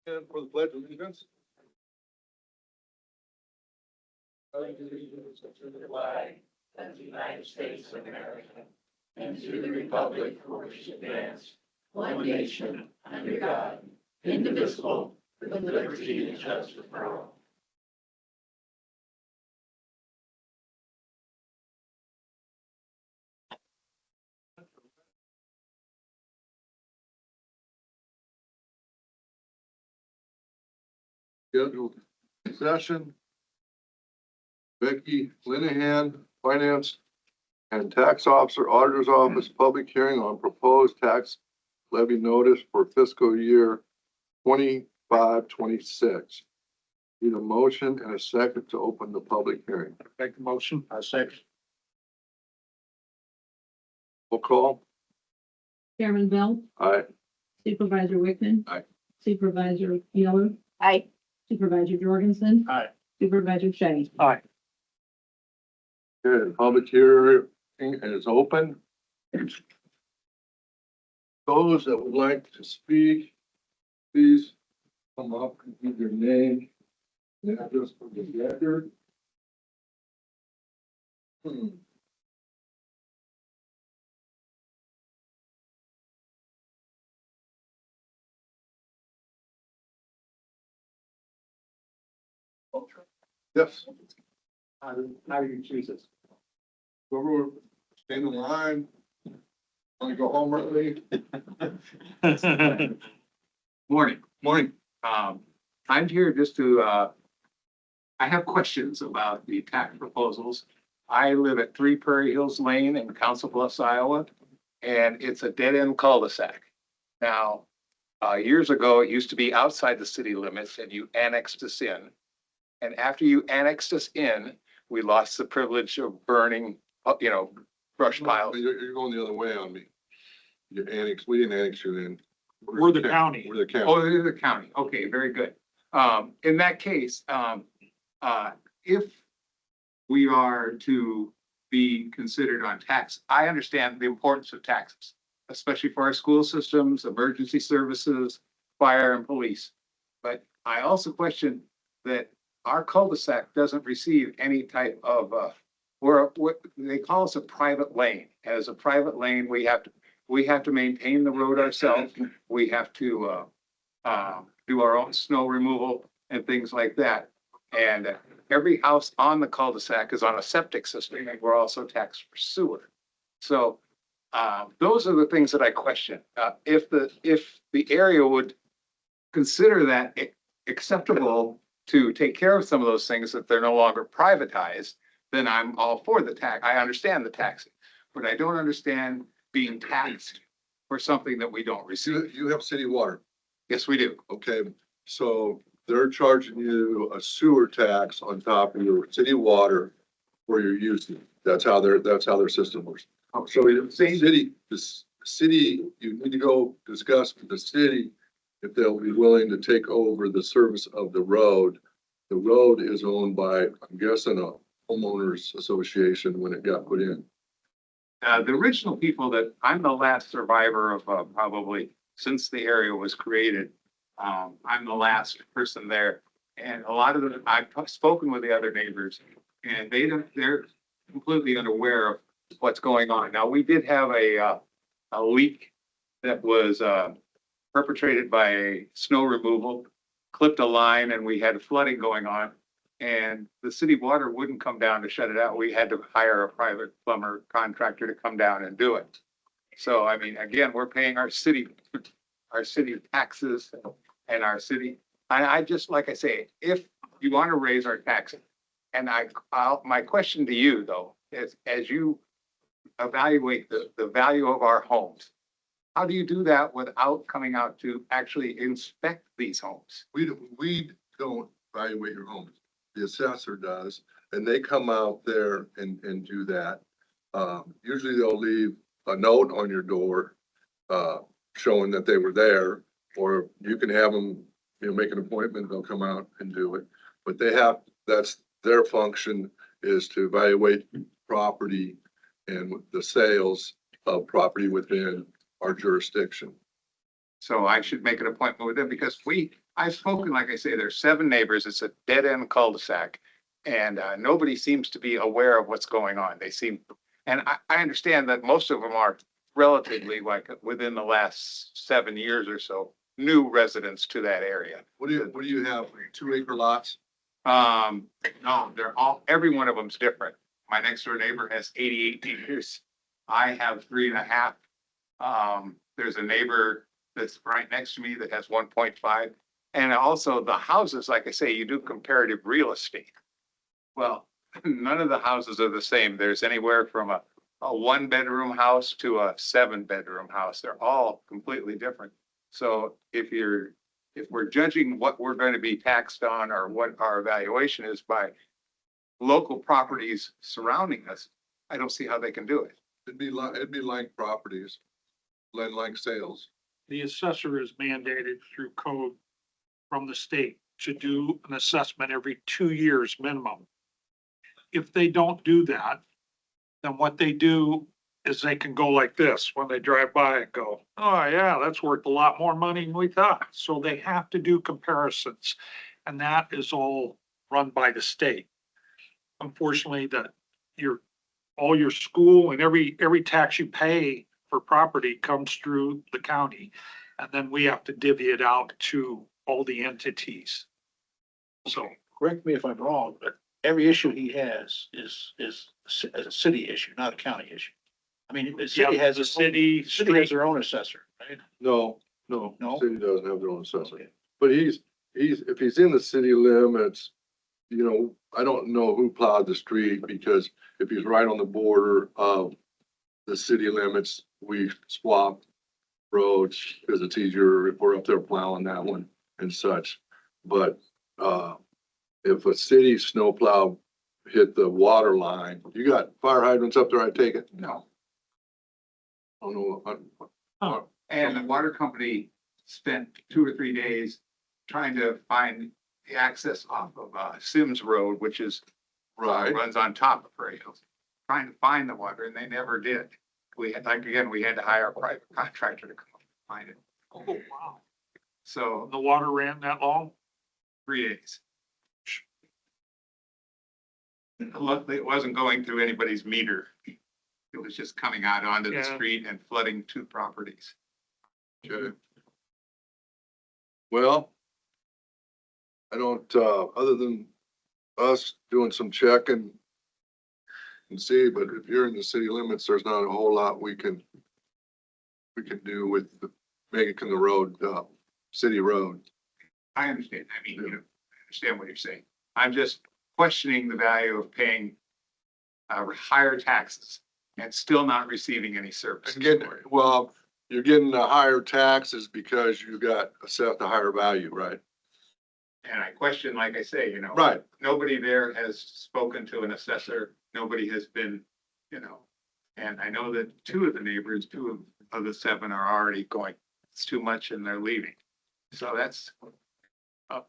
And for the pledge of allegiance. To the flag of the United States of America and to the republic for which it stands, one nation, under God, indivisible, with liberty and justice for all. Scheduled session. Becky Linehan, Finance and Tax Officer, Auditor's Office, public hearing on proposed tax levy notice for fiscal year 25-26. Need a motion and a second to open the public hearing. Make the motion. I second. Roll call. Chairman Bell, Aye. Supervisor Wickman. Aye. Supervisor Miller, Aye. Supervisor Jorgensen, Aye. Supervisor Shea. Aye. Good. Public hearing is open. Those that would like to speak, please come up and give your name and address for the record. Yes. How do you choose this? Whoever stand in line, want to go home early? Morning. Morning. I'm here just to, I have questions about the tax proposals. I live at 3 Prairie Hills Lane in Council Bluffs, Iowa, and it's a dead-end cul-de-sac. Now, years ago, it used to be outside the city limits and you annexed us in. And after you annexed us in, we lost the privilege of burning, brush piles. You're going the other way on me. You annexed, we didn't annex you in. We're the county. We're the county. Oh, they're the county. Okay, very good. In that case, if we are to be considered on tax, I understand the importance of taxes, especially for our school systems, emergency services, fire and police. But I also question that our cul-de-sac doesn't receive any type of, what they call us a private lane. As a private lane, we have to maintain the road ourselves. We have to do our own snow removal and things like that. And every house on the cul-de-sac is on a septic system, and we're also taxed for sewer. So those are the things that I question. If the area would consider that acceptable to take care of some of those things, that they're no longer privatized, then I'm all for the tax. I understand the taxing, but I don't understand being taxed for something that we don't receive. You have city water, Yes, we do. okay? So they're charging you a sewer tax on top of your city water for your usage. That's how their system works. So the city, you need to go discuss with the city if they'll be willing to take over the service of the road. The road is owned by, I'm guessing, a homeowners association when it got put in. The original people that, I'm the last survivor of probably since the area was created. I'm the last person there. And a lot of them, I've spoken with the other neighbors and they're completely unaware of what's going on. Now, we did have a leak that was perpetrated by a snow removal, clipped a line, and we had flooding going on. And the city water wouldn't come down to shut it out. We had to hire a private plumber contractor to come down and do it. So, I mean, again, we're paying our city taxes and our city. And I just, like I say, if you want to raise our taxes, and my question to you though, is as you evaluate the value of our homes, how do you do that without coming out to actually inspect these homes? We don't evaluate your homes. The assessor does, and they come out there and do that. Usually they'll leave a note on your door, showing that they were there, or you can have them, make an appointment, they'll come out and do it. But that's their function, is to evaluate property and the sales of property within our jurisdiction. So I should make an appointment with them because I've spoken, like I say, there's 7 neighbors. It's a dead end cul-de-sac. And nobody seems to be aware of what's going on. They seem, and I understand that most of them are relatively like within the last 7 years or so, new residents to that area. What do you have, 2-acre lots? No, every one of them's different. My next door neighbor has 88 acres. I have 3.5. There's a neighbor that's right next to me that has 1.5. And also the houses, like I say, you do comparative real estate. Well, none of the houses are the same. There's anywhere from a 1-bedroom house to a 7-bedroom house. They're all completely different. So if we're judging what we're going to be taxed on or what our evaluation is by local properties surrounding us, I don't see how they can do it. It'd be like properties, like sales. The assessor is mandated through code from the state to do an assessment every 2 years minimum. If they don't do that, then what they do is they can go like this when they drive by and go, oh yeah, that's worth a lot more money than we thought. So they have to do comparisons. And that is all run by the state. Unfortunately, all your school and every tax you pay for property comes through the county. And then we have to divvy it out to all the entities. So, Correct me if I'm wrong, but every issue he has is a city issue, not a county issue. I mean, the city has the its city, city has their own assessor, right? No, No? city doesn't have their own assessor. Okay. But if he's in the city limits, I don't know who plowed the street, because if he's right on the border of the city limits, we swap roads because it's easier if we're up there plowing that one and such. But, if a city snowplow hit the water line, you got fire hydrants up there, I take it? No. I don't know. And the water company spent 2 or 3 days trying to find the access off of Sims Road, which is Right. runs on top of Prairie Hills, trying to find the water, and they never did. We had to hire a private contractor to come find it. oh, wow. So The water ran that long? 3 days. Luckily, it wasn't going through anybody's meter. It was just coming out onto the Yeah. street and flooding 2 properties. Okay. Well, I don't, other than us doing some checking and see, but if you're in the city limits, there's not a whole lot we can do with making the road, city road. I understand. I mean, I understand what you're saying. I'm just questioning the value of paying higher taxes and still not receiving any services. Well, you're getting the higher taxes because you got assessed a higher value, right? And I question, like I say, Right. nobody there has spoken to an assessor. Nobody has been, and I know that 2 of the neighbors, 2 of the 7 are already going, it's too much and they're leaving. So that's a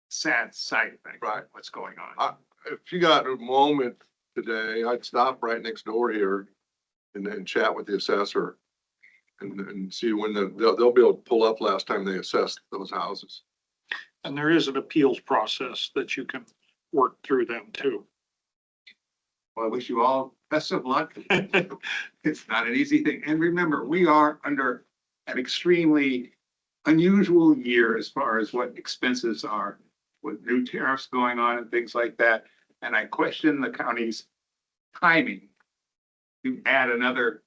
sad side effect. Right. Of what's going on. If you got a moment today, I'd stop right next door here and then chat with the assessor and see when they'll be able to pull up last time they assessed those houses. And there is an appeals process that you can work through them too. Well, I wish you all best of luck. It's not an easy thing. And remember, we are under an extremely unusual year as far as what expenses are with new tariffs going on and things like that. And I question the county's timing to add another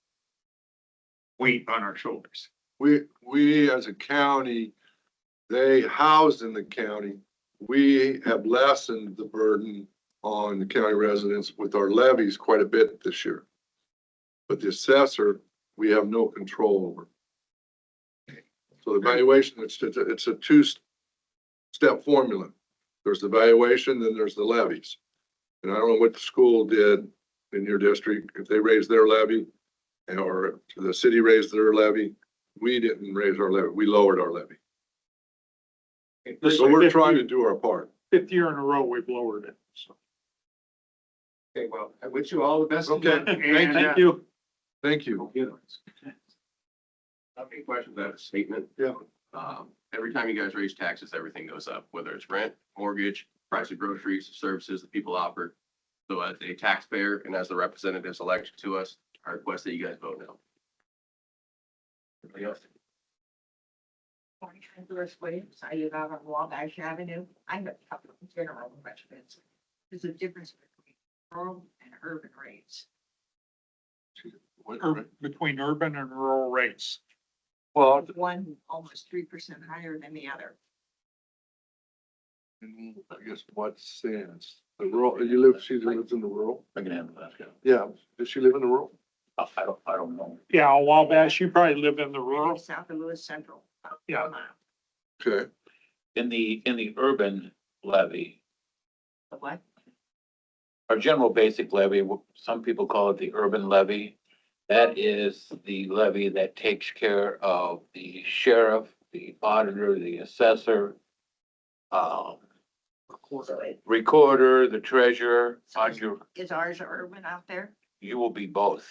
weight on our shoulders. We as a county, they housed in the county, we have lessened the burden on the county residents with our levies quite a bit this year. But the assessor, we have no control over. So the valuation, it's a 2-step formula. There's the valuation, then there's the levies. And I don't know what the school did in your district, if they raised their levy or the city raised their levy. We didn't raise our levy, we lowered our levy. So we're trying to do our part. 5th year in a row, we've lowered it. So, Okay, well, I wish you all the best. of Okay, luck, and, thank you. Thank you. I have any questions? I have a statement. Yeah. Every time you guys raise taxes, everything goes up, whether it's rent, mortgage, price of groceries, services that people offer. So as a taxpayer and as the representatives elected to us, I request that you guys vote no. Anybody else? Morning, I'm Doris Williams. I live out on Wabash Avenue. I have a couple of general questions. There's a difference between rural and urban rates. Between urban and rural rates. Well, One almost 3% higher than the other. I guess what sense? The rural, you live, she lives in the rural? I can handle that. Yeah, does she live in the rural? I don't know. Yeah, Wabash, you probably live in the rural. South of Lewis Central. about Yeah. 4 miles. Okay, In the urban levy, The what? our general basic levy, some people call it the urban levy. That is the levy that takes care of the sheriff, the auditor, the assessor, So it, recorder, the treasurer, on your, is ours urban out there? you will be both.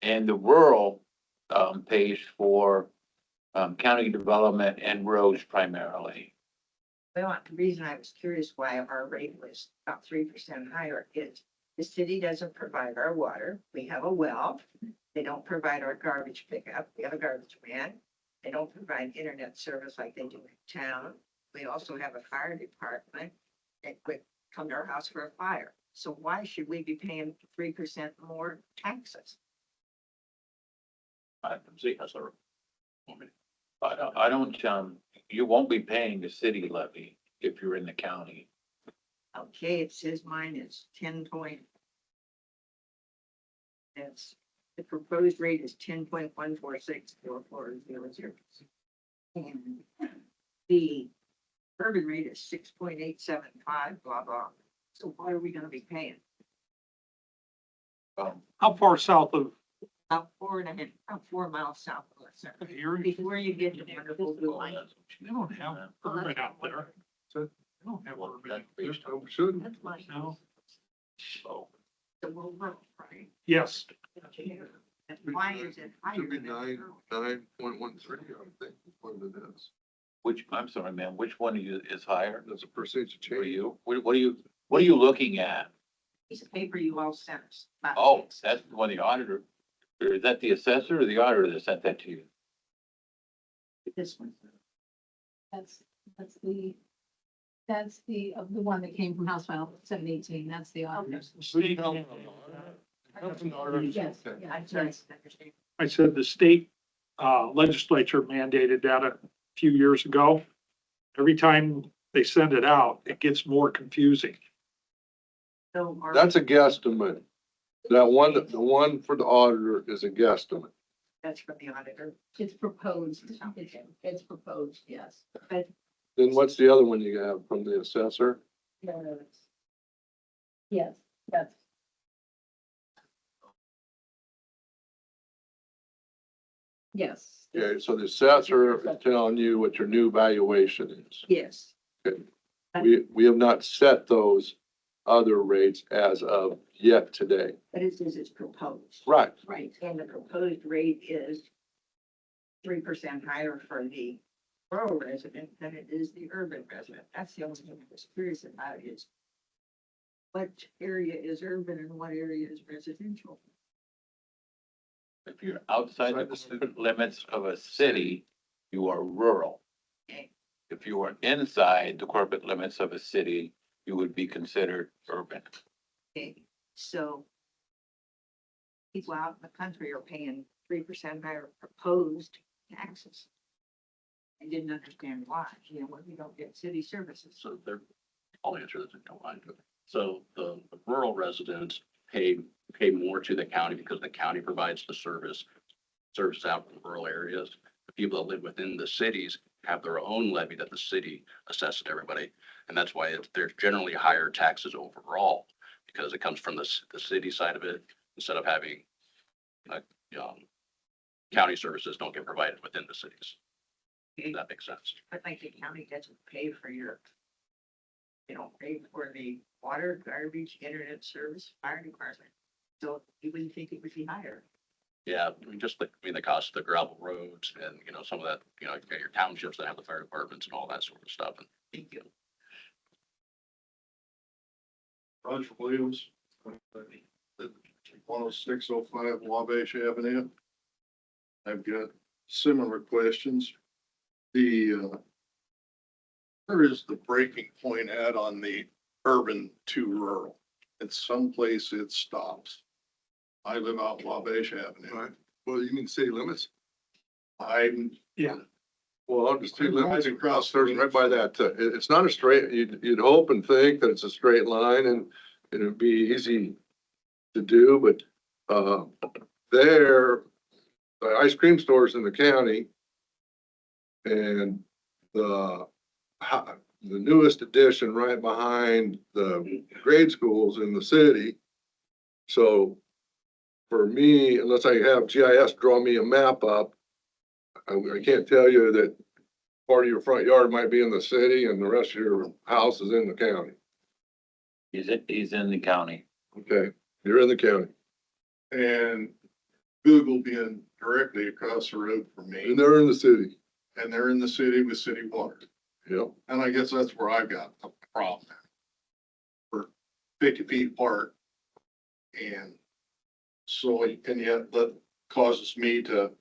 And the rural, pays for, county development and roads primarily. Well, the reason I was curious why our rate was about 3% higher is the city doesn't provide our water. We have a well. They don't provide our garbage pickup. We have a garbage man. They don't provide internet service like they do in town. We also have a fire department that would come to our house for a fire. So why should we be paying 3% more taxes? I can see as a. I don't, you won't be paying the city levy if you're in the county. Okay, it says mine is 10 point. That's, the proposed rate is 10.1464400. And the urban rate is 6.875, blah, blah. So what are we gonna be paying? How far south of About 4 miles south of us, here? before you get to wonderful blue line. They don't have urban out there. They don't have urban out there. shouldn't. That's mine. No. So, So we're rural, right? Yes, And why is it higher Should be than? 9.13, I would think, is what it is. I'm sorry, man, which one of you is higher That's a percentage for change. you? What are you looking at? Piece of paper you all sent us. about Oh, this. that's the one the auditor, or is that the assessor or the auditor that sent that to you? This one. That's the one that came from House File 718. That's the auditor. state, Yes, Okay. yeah, I'm sorry. I understand. I said the state legislature mandated that a few years ago. Every time they send it out, it gets more confusing. So are That's a we- guesstimate. That one, the one for the auditor is a guesstimate. That's from the auditor. It's proposed. It's proposed, yes. But Then what's the other one you have from the assessor? Yes, that's. Yes. Okay, so the assessor is telling you what your new valuation is. yes, We have not set those other rates as of yet today. but it says it's proposed. Right. Right. And the proposed rate is 3% higher for the rural resident than it is the urban resident. That's the only thing I was curious about is what area is urban and what area is residential? If you're outside the corporate limits of a city, you are rural. Okay. If you are inside the corporate limits of a city, you would be considered urban. Okay, so people out in the country are paying 3% higher proposed taxes. I didn't understand why, when we don't get city services. So there, I'll answer this in your mind. So the rural residents pay more to the county because the county provides the service out in the rural areas. The people that live within the cities have their own levy that the city assesses to everybody. And that's why there's generally higher taxes overall, because it comes from the city side of it, instead of having, county services don't get provided within the cities. If that makes sense. But like the county doesn't pay for they don't pay for the water, garbage, internet service, fire department. So you wouldn't think it would be higher. Yeah, I mean, just the, I mean, the cost of the gravel roads and, you know, some of that, you know, you got your townships that have the fire departments and all that sort of stuff. And, you know, Roger Williams, 10605 Wabash Avenue. I've got similar questions. Where is the breaking point at on the urban to rural? It's someplace it stops. I live out Wabash Avenue. Right. Well, you mean city limits? I'm, Yeah. Well, I'm just city I'm limits right across across there, the right by that, it's not a straight, you'd hope and think that it's a straight line and it'd be easy to do, but, there, the ice cream stores in the county and the, the newest addition right behind the grade schools in the city. So for me, unless I have GIS draw me a map up, I can't tell you that part of your front yard might be in the city and the rest of your house is in the county. He's in the county. Okay, you're in the county and Google being directly across the road from me, and they're in the city. and they're in the city with city water. Yep. And I guess that's where I've got a problem. We're 50 feet apart. And so, and yet that causes me to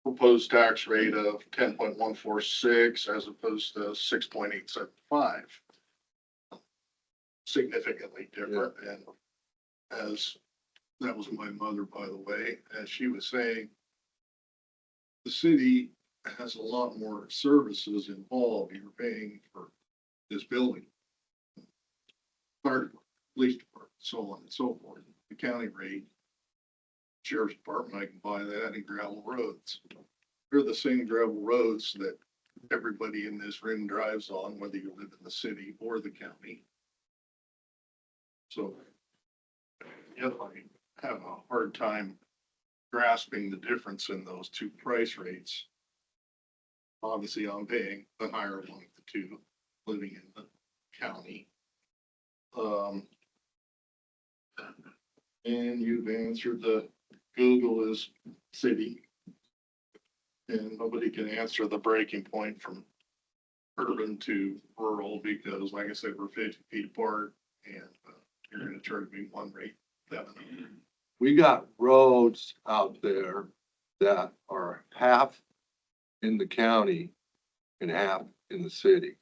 propose tax rate of 10.146 as opposed to 6.875. Significantly different. And as that was my mother, by the way, as she was saying, the city has a lot more services involved. You're paying for this building, fire department, police department, so on and so forth. The county rate, sheriff's department, I can buy that, and gravel roads. They're the same gravel roads that everybody in this room drives on, whether you live in the city or the county. So, yeah, I have a hard time grasping the difference in those two price rates. Obviously, I'm paying the higher one of the two, living in the county. And you've answered the Google is city. And nobody can answer the breaking point from urban to rural because, like I said, we're 50 feet apart and you're gonna charge me one rate. We got roads out there that are half in the county and half in the city.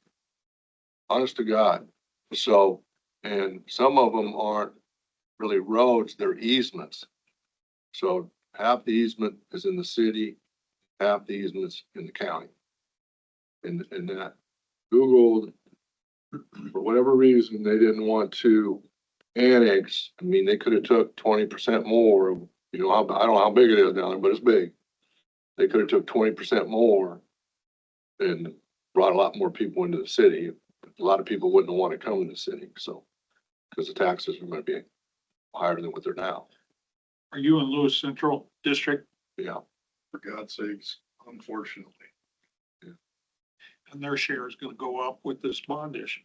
Honest to God. So, and some of them aren't really roads, they're easements. So half the easement is in the city, half the easements in the county. And that Google, for whatever reason, they didn't want to annex. I mean, they could have took 20% more, you know, I don't know how big it is down there, but it's big. They could have took 20% more and brought a lot more people into the city. A lot of people wouldn't want to come to the city, so, because the taxes are going to be higher than what they're now. Are you in Lewis Central District? Yeah. For God's sakes, unfortunately. And their share is gonna go up with this bond issue.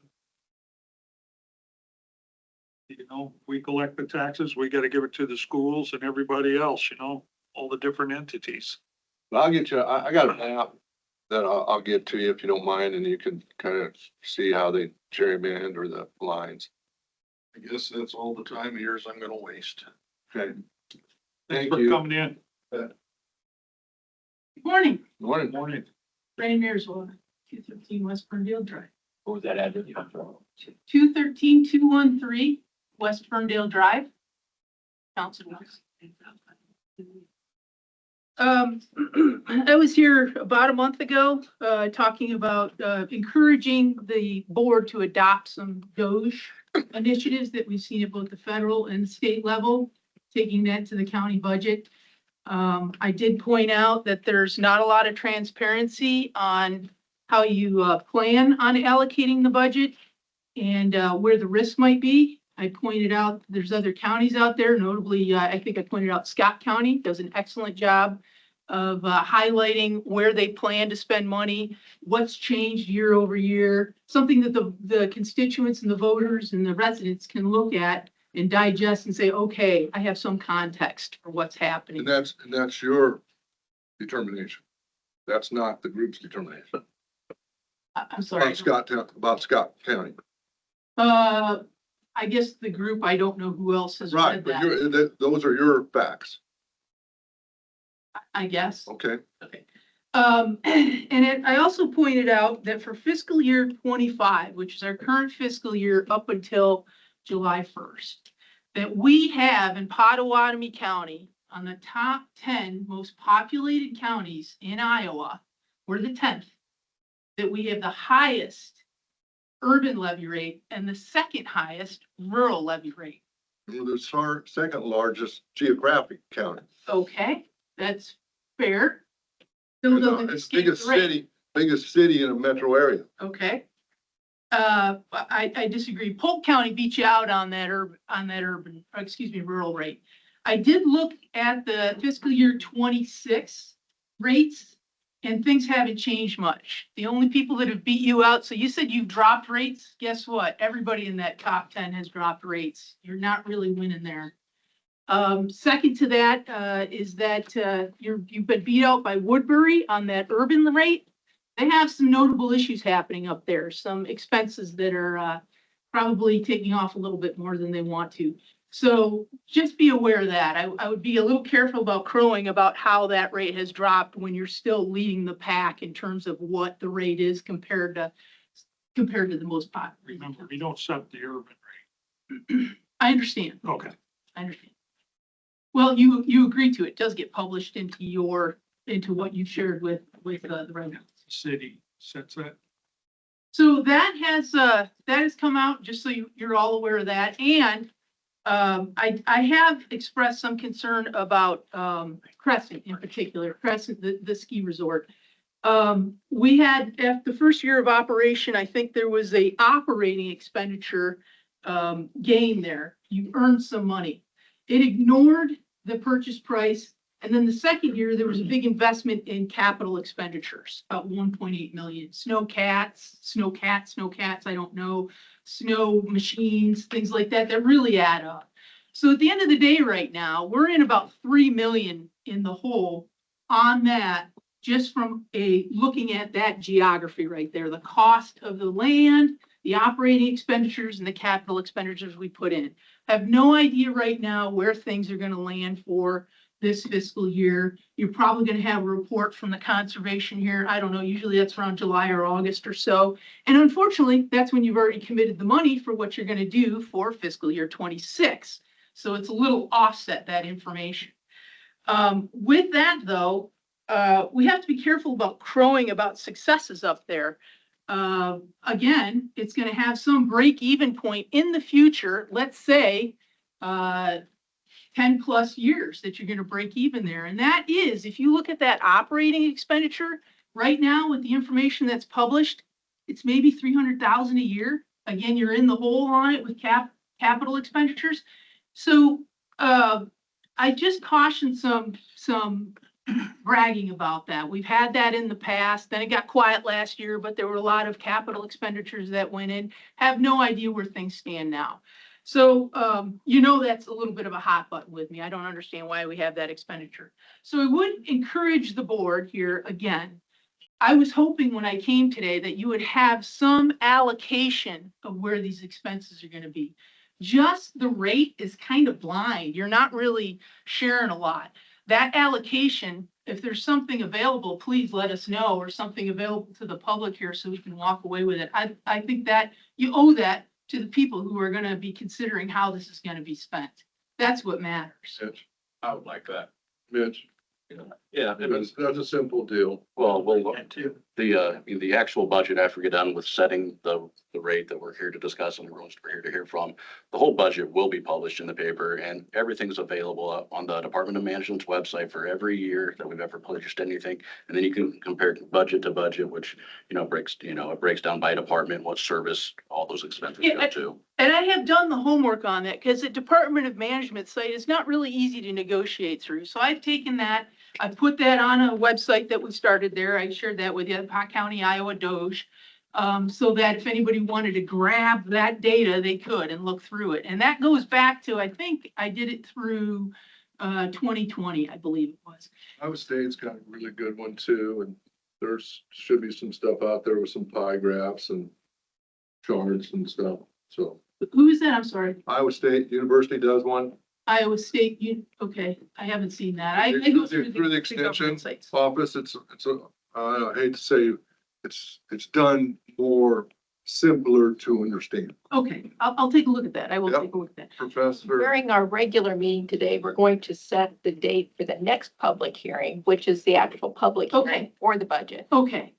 You know, we collect the taxes, we gotta give it to the schools and everybody else, you know, all the different entities. But I'll get you, I got a map that I'll get to you if you don't mind, and you can kind of see how they gerrymander the lines. I guess that's all the time of yours I'm gonna waste. Okay. Thanks Thank for you. coming in. Good morning, Morning. Morning. Randy Mearsville, 213 West Ferndale Drive. What was that address? 213-213 West Ferndale Drive. Council. I was here about a month ago, talking about, encouraging the board to adopt some DOGE initiatives that we've seen at both the federal and state level, taking that to the county budget. I did point out that there's not a lot of transparency on how you, plan on allocating the budget and, where the risk might be. I pointed out there's other counties out there, notably, I think I pointed out Scott County does an excellent job of highlighting where they plan to spend money, what's changed year over year, something that the constituents and the voters and the residents can look at and digest and say, okay, I have some context for what's happening. And that's your determination. That's not the group's determination. I'm sorry. About Scott County. I guess the group, I don't know who else has Right, read but that, those are your facts. I guess. Okay. Okay. I also pointed out that for fiscal year 25, which is our current fiscal year up until July 1st, that we have in Pottawatomie County on the top 10 most populated counties in Iowa, we're the 10th, that we have the highest urban levy rate and the second highest rural levy rate. We're the second largest geographic county. Okay, that's fair. Still doesn't It's escape the rate. biggest city in a metro area. Okay. I disagree. Polk County beat you out on that rural rate. I did look at the fiscal year 26 rates and things haven't changed much. The only people that have beat you out, so you said you've dropped rates. Guess what? Everybody in that top 10 has dropped rates. You're not really winning there. Second to that, is that, you've been beat out by Woodbury on that urban rate. They have some notable issues happening up there, some expenses that are, probably taking off a little bit more than they want to. So just be aware of that. I would be a little careful about crowing about how that rate has dropped when you're still leading the pack in terms of what the rate is compared to the most popular. Remember, we don't set the urban I understand. rate. Okay. I understand. Well, you agree to it. It does get published into what you shared with the residents. City sets that. So that has come out, just so you're all aware of that. And I have expressed some concern about Crescent in particular, Crescent, the ski resort. We had, after the first year of operation, I think there was a operating expenditure gain there. You earned some money. It ignored the purchase price. And then the second year, there was a big investment in capital expenditures, about 1.8 million. Snowcats, I don't know, snow machines, things like that really add up. So at the end of the day right now, we're in about 3 million in the hole on that, just from looking at that geography right there, the cost of the land, the operating expenditures and the capital expenditures we put in. I have no idea right now where things are going to land for this fiscal year. You're probably going to have a report from the conservation here. I don't know, usually that's around July or August or so. And unfortunately, that's when you've already committed the money for what you're going to do for fiscal year 26. So it's a little offset, that information. With that though, we have to be careful about crowing about successes up there. Again, it's going to have some break-even point in the future. Let's say 10 plus years that you're going to break even there. And that is, if you look at that operating expenditure right now with the information that's published, it's maybe 300,000 a year. Again, you're in the hole on it with capital expenditures. So I just caution some bragging about that. We've had that in the past. Then it got quiet last year, but there were a lot of capital expenditures that went in. Have no idea where things stand now. So, that's a little bit of a hot button with me. I don't understand why we have that expenditure. So I would encourage the board here again. I was hoping when I came today that you would have some allocation of where these expenses are going to be. Just the rate is kind of blind. You're not really sharing a lot. That allocation, if there's something available, please let us know, or something available to the public here so we can walk away with it. I think that you owe that to the people who are going to be considering how this is going to be spent. That's what matters. Mitch, I would like that. Mitch, Yeah. that's a simple deal. Well, the actual budget, after we get done with setting the rate that we're here to discuss and everyone's here to hear from, the whole budget will be published in the paper, and everything's available on the Department of Management's website for every year that we've ever published anything. And then you can compare budget to budget, which, it breaks down by department, what service all those expenses go to. And I have done the homework on that, because the Department of Management site is not really easy to negotiate through. So I've taken that, I put that on a website that we started there. I shared that with you, Pot County, Iowa Doge. so that if anybody wanted to grab that data, they could and look through it. And that goes back to, I think I did it through 2020, I believe it was. Iowa State's got a really good one too, and there's, should be some stuff out there with some pie graphs and charts and stuff. So Who is that? I'm sorry. Iowa State University does one. Iowa State, okay, I haven't seen that. I go Through the extension government sites. office, it's a, I hate to say, it's done more simpler to understand. Okay, I'll take a look at that. I will Yep. take a look at that. Professor, During our regular meeting today, we're going to set the date for the next public hearing, which is the actual public Okay. hearing for the budget. Okay.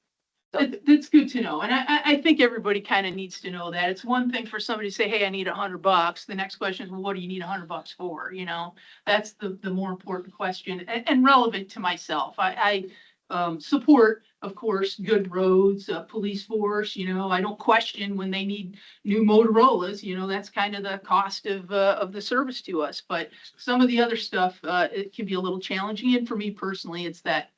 That's good to know. And I think everybody kind of needs to know that. It's one thing for somebody to say, hey, I need $100. The next question is, well, what do you need $100 for? You know, that's the more important question and relevant to myself. I support, of course, good roads, police force, you know, I don't question when they need new Motorola's, you know, that's kind of the cost of the service to us. But some of the other stuff, it can be a little challenging. And for me personally, it's that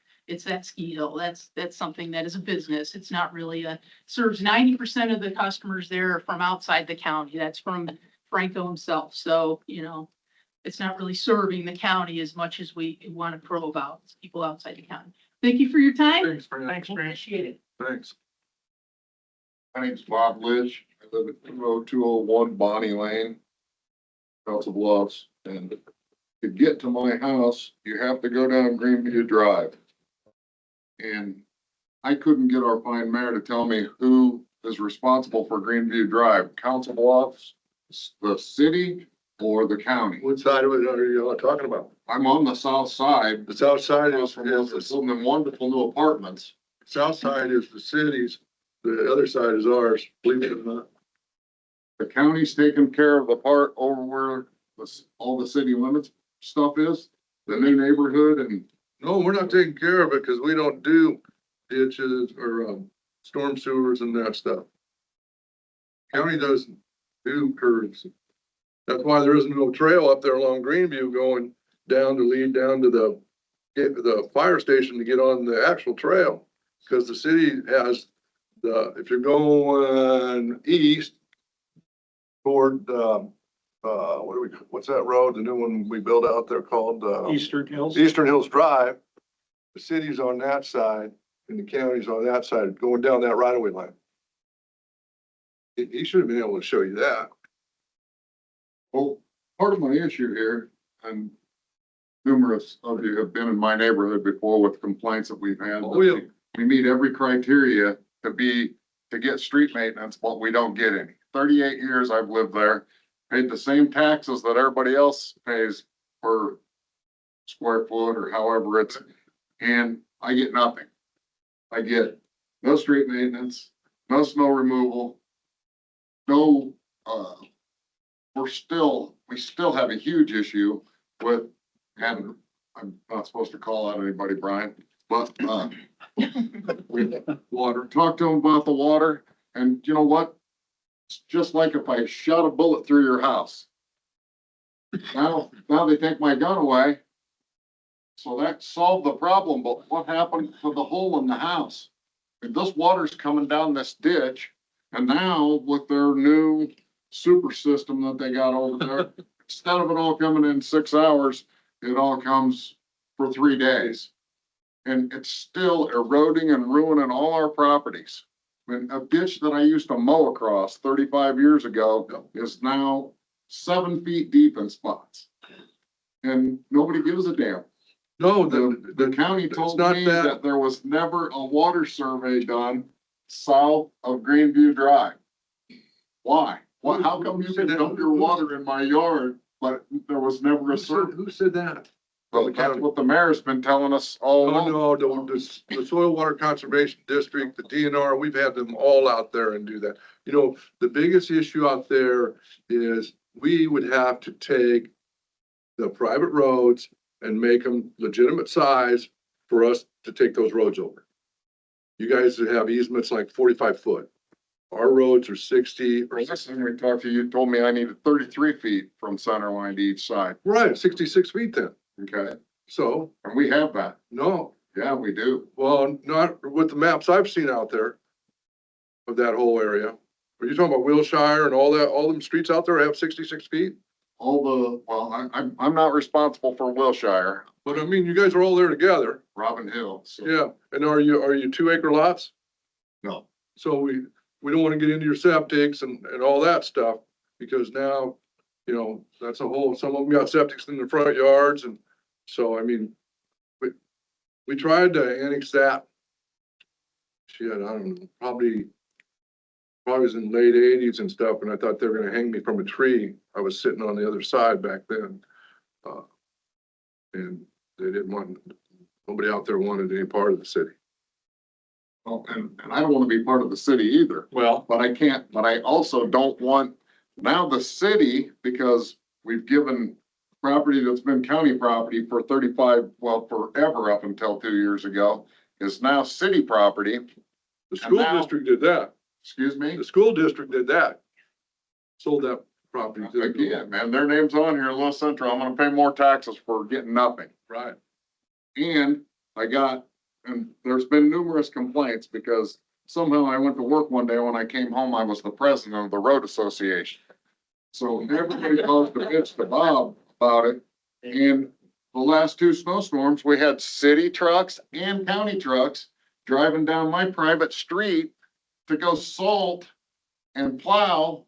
ski hill. That's something that is a business. It's not really serves 90% of the customers there are from outside the county. That's from Franco himself. So, you know, it's not really serving the county as much as we want to probe out people outside the county. Thank you for your time. thanks, Fran. Thanks, Fran. Appreciate it. Thanks. My name's Bob Lidge. I live at 20201 Bonnie Lane, Council Bluffs. And to get to my house, you have to go down Greenview Drive. And I couldn't get our fine mayor to tell me who is responsible for Greenview Drive, Council Bluffs, the city, or the county. What side of it are you all talking about? I'm on the south side. The south side Across from those building wonderful new apartments. south side is the city's, the other side is ours, believe it or not. The county's taking care of the part over where all the city limits stuff is, the new neighborhood, and No, we're not taking care of it because we don't do ditches or, storm sewers and that stuff. County doesn't do curbs. That's why there isn't no trail up there along Greenview going down to lead down to the fire station to get on the actual trail. Because the city has if you're going east toward, what's that road, the new one we built out there called, Eastern Hills. Eastern Hills Drive. The city's on that side and the county's on that side, going down that right of way line. He should have been able to show you that. well, part of my issue here, and numerous of you have been in my neighborhood before with complaints that we've had. Oh, yeah. We meet every criteria to get street maintenance, but we don't get any. 38 years I've lived there, paid the same taxes that everybody else pays per square foot or however it's, and I get nothing. I get no street maintenance, no snow removal, no, we still have a huge issue with, and I'm not supposed to call out anybody, Brian, but, we talked to them about the water, and you know what? It's just like if I shot a bullet through your house. Now they take my gun away. So that solved the problem, but what happened to the hole in the house? If this water's coming down this ditch, and now with their new super system that they got over there, instead of it all coming in 6 hours, it all comes for 3 days. And it's still eroding and ruining all our properties. And a ditch that I used to mow across 35 years ago is now 7 feet deep in spots. And nobody gives a damn. No, The county it's told not me that. that there was never a water survey done south of Greenview Drive. Why? Well, how come you can dump your water in my yard, but there was never a survey? Who said that? Well, that's what the mayor's been telling us all No, along. no, the Soil Water Conservation District, the DNR, we've had them all out there and do that. You know, the biggest issue out there is we would have to take the private roads and make them legitimate size for us to take those roads over. You guys have easements like 45 foot. Our roads are 60 or Last time we talked to you, you told me I needed 33 feet from center line to each side. right, 66 feet then. Okay, So, and we have that. no, Yeah, we do. well, not with the maps I've seen out there. of that whole area. Are you talking about Wilshire and all that, all them streets out there have 66 feet? All the, well, I'm not responsible for Wilshire, But I mean, you guys are all there together. Robin Hill, so. Yeah, and are you 2 acre lots? No, So we don't want to get into your septics and all that stuff, because now, you know, that's a whole, some of them got septics in their front yards, and so, I mean, we tried to annex that. Shit, I don't know, probably was in late eighties and stuff, and I thought they were gonna hang me from a tree. I was sitting on the other side back then. And they didn't want, nobody out there wanted any part of the city. well, and I don't want to be part of the city either. Well, But I also don't want, now the city, because we've given property that's been county property for 35, well, forever up until 2 years ago, is now city property. the school now- district did that. Excuse me? The school district did that. Sold that property to. Again, man, their name's on here, Little Central. I'm gonna pay more taxes for getting nothing. Right. And and there's been numerous complaints because somehow I went to work one day when I came home, I was the president of the road association. So everybody calls the bitch to Bob about it. And the last 2 snowstorms, we had city trucks and county trucks driving down my private street to go salt and plow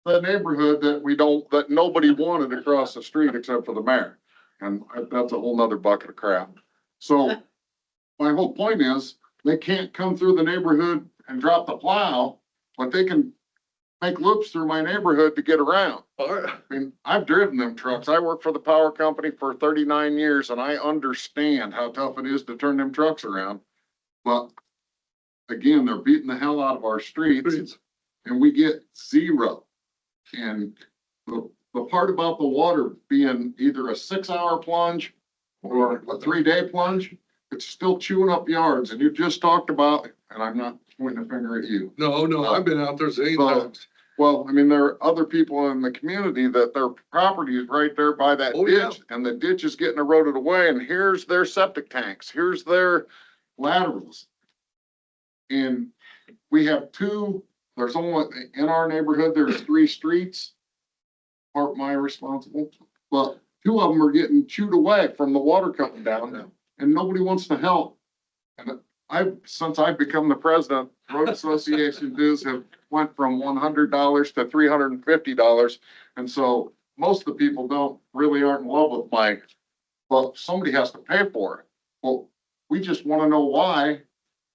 the neighborhood that nobody wanted across the street except for the mayor. And that's a whole nother bucket of crap. So my whole point is, they can't come through the neighborhood and drop the plow, but they can make loops through my neighborhood to get around. All right. I mean, I've driven them trucks. I worked for the power company for 39 years and I understand how tough it is to turn them trucks around. But again, they're beating the hell out of our streets and we get zero. And the part about the water being either a 6-hour plunge or a 3-day plunge, it's still chewing up yards. And you just talked about, and I'm not pointing a finger at you. No, I've been out there saying Well, times. Well, I mean, there are other people in the community that their property is right there by that Oh, yeah. ditch and the ditch is getting eroded away and here's their septic tanks, here's their laterals. And we have there's only, in our neighborhood, there's 3 streets. Part my responsible, but 2 of them are getting chewed away from the water coming down and nobody wants to help. And since I've become the president, road association dues have went from $100 to $350. And so most of the people aren't in love with well, somebody has to pay for it. Well, we just want to know why.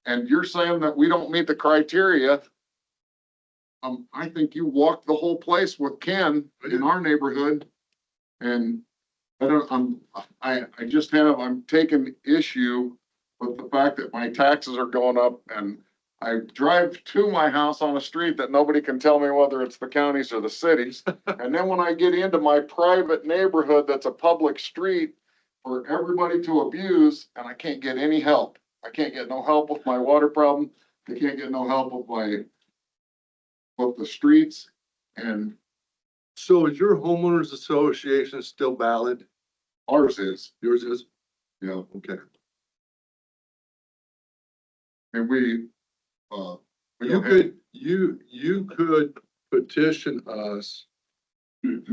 And you're saying that we don't meet the criteria. I think you walked the whole place with Ken in our neighborhood. And I'm taking issue with the fact that my taxes are going up and I drive to my house on a street that nobody can tell me whether it's the counties or the cities. And then when I get into my private neighborhood, that's a public street for everybody to abuse and I can't get any help. I can't get no help with my water problem. I can't get no help with the streets. And So is your homeowners association still valid? ours is, Yours is? you know, Okay. and we You could petition us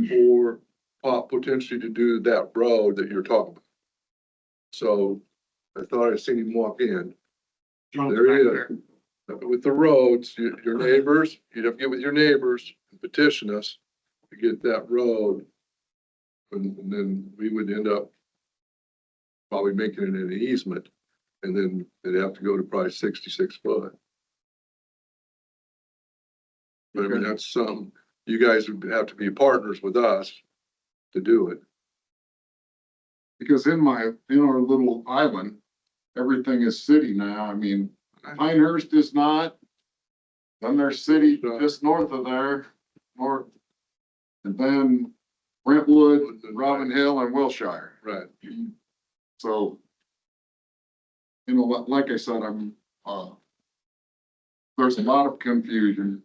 for potentially to do that road that you're talking about. So I thought I seen him walk in. John's There he back is. there. With the roads, your neighbors, you'd have to get with your neighbors and petition us to get that road. And then we would end up probably making it an easement. And then it'd have to go to probably 66 foot. But I mean, that's you guys would have to be partners with us to do it. because in our little island, everything is city now. I mean, Pinehurst is not. Then there's city just north of there, north. And then Brentwood, Robin Hill and Wilshire. Right. So, like I said, there's a lot of confusion.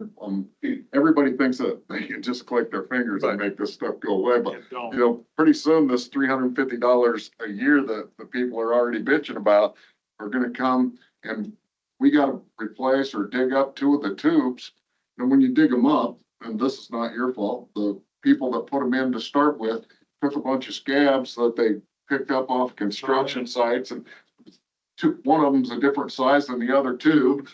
Everybody thinks that they can just click their fingers and make this stuff go away, but Don't. pretty soon this $350 a year that the people are already bitching about are gonna come and we gotta replace or dig up 2 of the tubes. And when you dig them up, and this is not your fault, the people that put them in to start with took a bunch of scabs that they picked up off construction sites and one of them's a different size than the other two.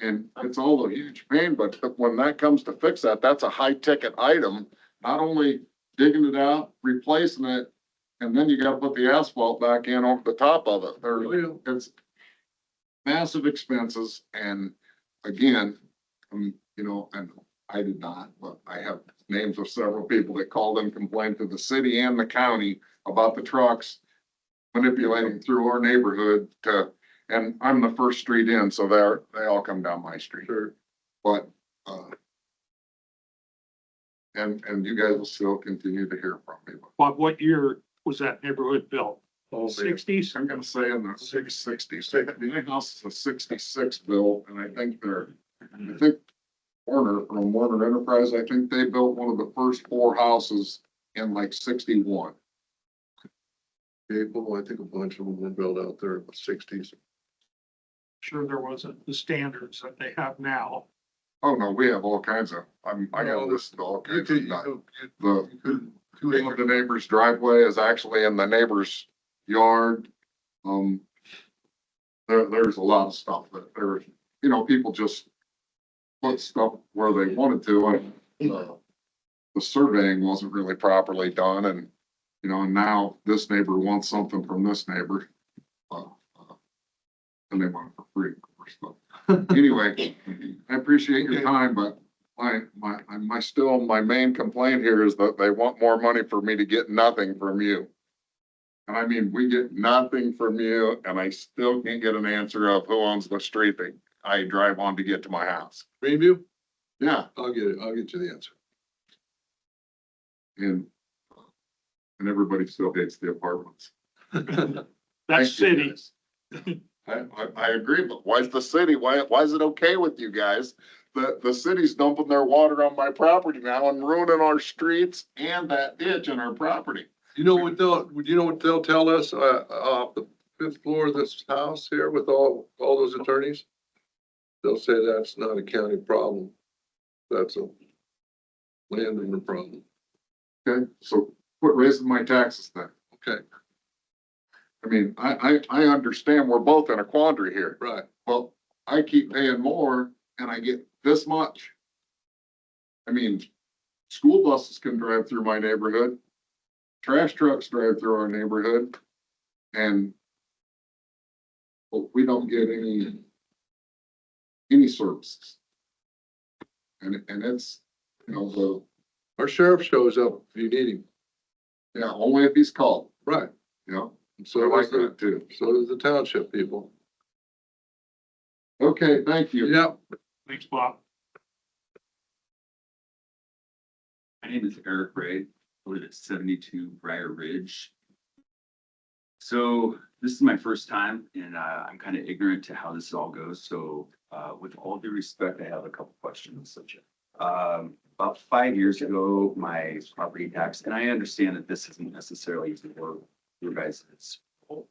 And it's all a huge pain, but when that comes to fix that, that's a high ticket item. Not only digging it out, replacing it, and then you gotta put the asphalt back in over the top of it. It's massive expenses, and again, you know, and I did not, but I have names of several people that called and complained to the city and the county about the trucks manipulating through our neighborhood to, and I'm the first street in, so they all come down my street. Sure. But, and you guys will still continue to hear from me. But what year was that neighborhood built? Oh, man. 60s? I'm gonna say in the 660s. My house is a 66 build, and I think Warner, from Warner Enterprise, I think they built one of the first 4 houses in like 61. People, I think a bunch of them were built out there in the sixties. Sure there wasn't the standards that they have now. Oh, no, we have all kinds of, I got a list of all kinds of stuff. The neighbor's driveway is actually in the neighbor's yard. There's a lot of stuff that there's, you know, people just put stuff where they wanted to, and the surveying wasn't really properly done, and, you know, and now this neighbor wants something from this neighbor. And they want it for free, of course, but anyway, I appreciate your time, but my main complaint here is that they want more money for me to get nothing from you. And I mean, we get nothing from you, and I still can't get an answer of who owns the street that I drive on to get to my house. Greenview? Yeah, I'll get it. I'll get you the answer. and everybody still hates the apartments. That's Thank you, city. guys. I agree, but why is the city, why is it okay with you guys? The city's dumping their water on my property now and ruining our streets and that ditch in our property. You know what they'll tell us, off the 5th floor of this house here with all those attorneys? They'll say that's not a county problem. That's a landowner problem. Okay, so quit raising my taxes then. Okay, I mean, I understand we're both in a quandary here. right. Well, I keep paying more and I get this much. I mean, school buses can drive through my neighborhood. Trash trucks drive through our neighborhood. And well, we don't get any services. And it's, you know, Our sheriff shows up if you need him. yeah, only if he's called, Right. you know, And so I like that too. So does the township people. Okay, thank you. Yep. Thanks, Bob. My name is Eric Ray. I live at 72 Briar Ridge. So this is my first time and I'm kind of ignorant to how this all goes. So with all due respect, I have a couple questions. About 5 years ago, my property tax, and I understand that this isn't necessarily for your guys' fault.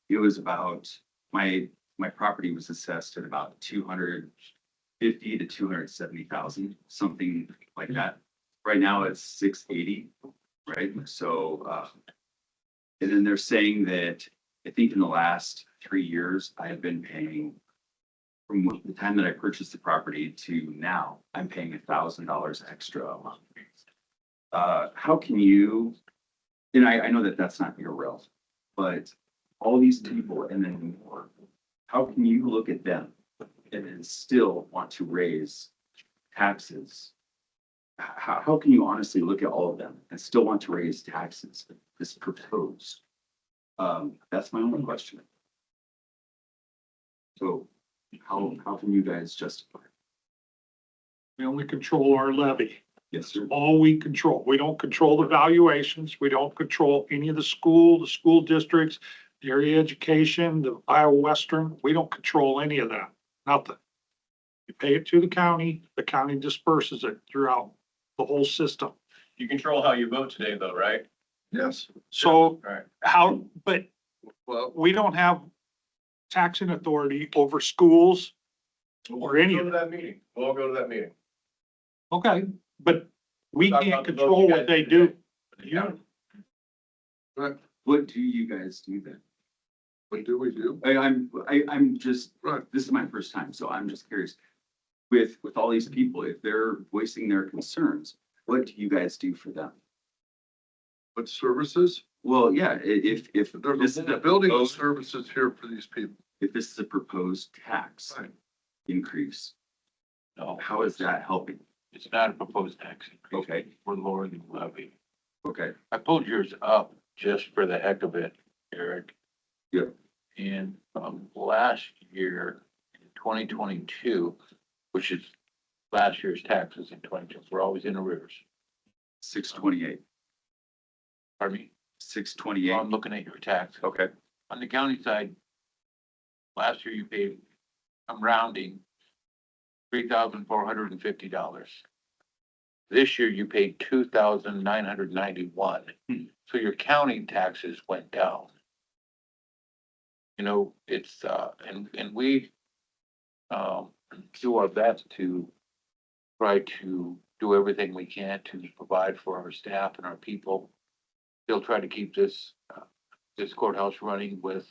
It was about, my property was assessed at about 250 to 270,000, something like that. Right now it's 680, right? So, and then they're saying that, I think in the last 3 years, I have been paying, from the time that I purchased the property to now, I'm paying $1,000 extra a month. How can you, and I know that that's not your realm, but all these people and then more, how can you look at them and then still want to raise taxes? How can you honestly look at all of them and still want to raise taxes as proposed? That's my only question. So how can you guys justify? We only control our levy. Yes, sir. All we control. We don't control the valuations. We don't control any of the school districts, the area education, the Iowa Western. We don't control any of that. Nothing. You pay it to the county disperses it throughout the whole system. You control how you vote today though, right? Yes. So Right. but Well, we don't have taxing authority over schools or any Go of to that. that meeting. We'll all go to that meeting. Okay, but we Talk can't about the vote control you what guys they did do. today. Yeah. What do you guys do then? What do we do? I'm just, Right. this is my first time, so I'm just curious. With all these people, if they're voicing their concerns, what do you guys do for them? What services? Well, yeah, if this There's is a a building of proposed, services here for these people. if this is a proposed tax Right. increase, No, how is that helping? it's not a proposed tax increase. Okay, We're lowering the levy. okay, I pulled yours up just for the heck of it, Eric. Yep. And, last year, in 2022, which is last year's taxes in 22, we're always in arrears. 628, Pardon me? 628. I'm looking at your tax. Okay, On the county side, last year you paid, I'm rounding, $3,450. This year you paid $2,991. So your county taxes went down. You know, it's, and we, do our best to try to do everything we can to provide for our staff and our people. Still try to keep this, this courthouse running with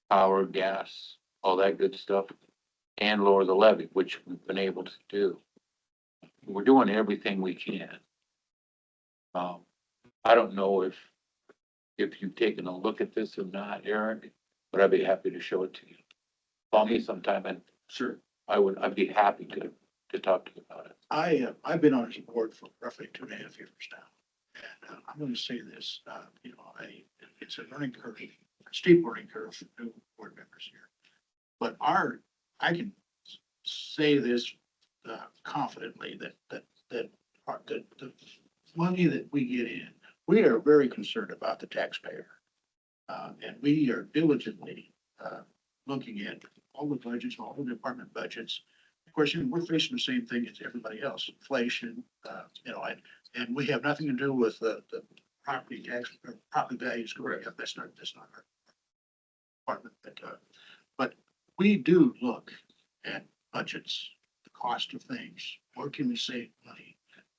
power, gas, all that good stuff, and lower the levy, which we've been able to do. We're doing everything we can. I don't know if you've taken a look at this or not, Eric, but I'd be happy to show it to you. Call me sometime and sure. I'd be happy to talk to you about it. I've been on his board for roughly 2.5 years now. And I'm going to say this, it's a learning curve, a steep learning curve for new board members here. But I can say this confidently that the money that we get in, we are very concerned about the taxpayer. And we are diligently looking at all the budgets, all the department budgets. Of course, we're facing the same thing as everybody else, inflation, and we have nothing to do with the property tax, or property values going up. That's not our department. But we do look at budgets, the cost of things, where can we save money?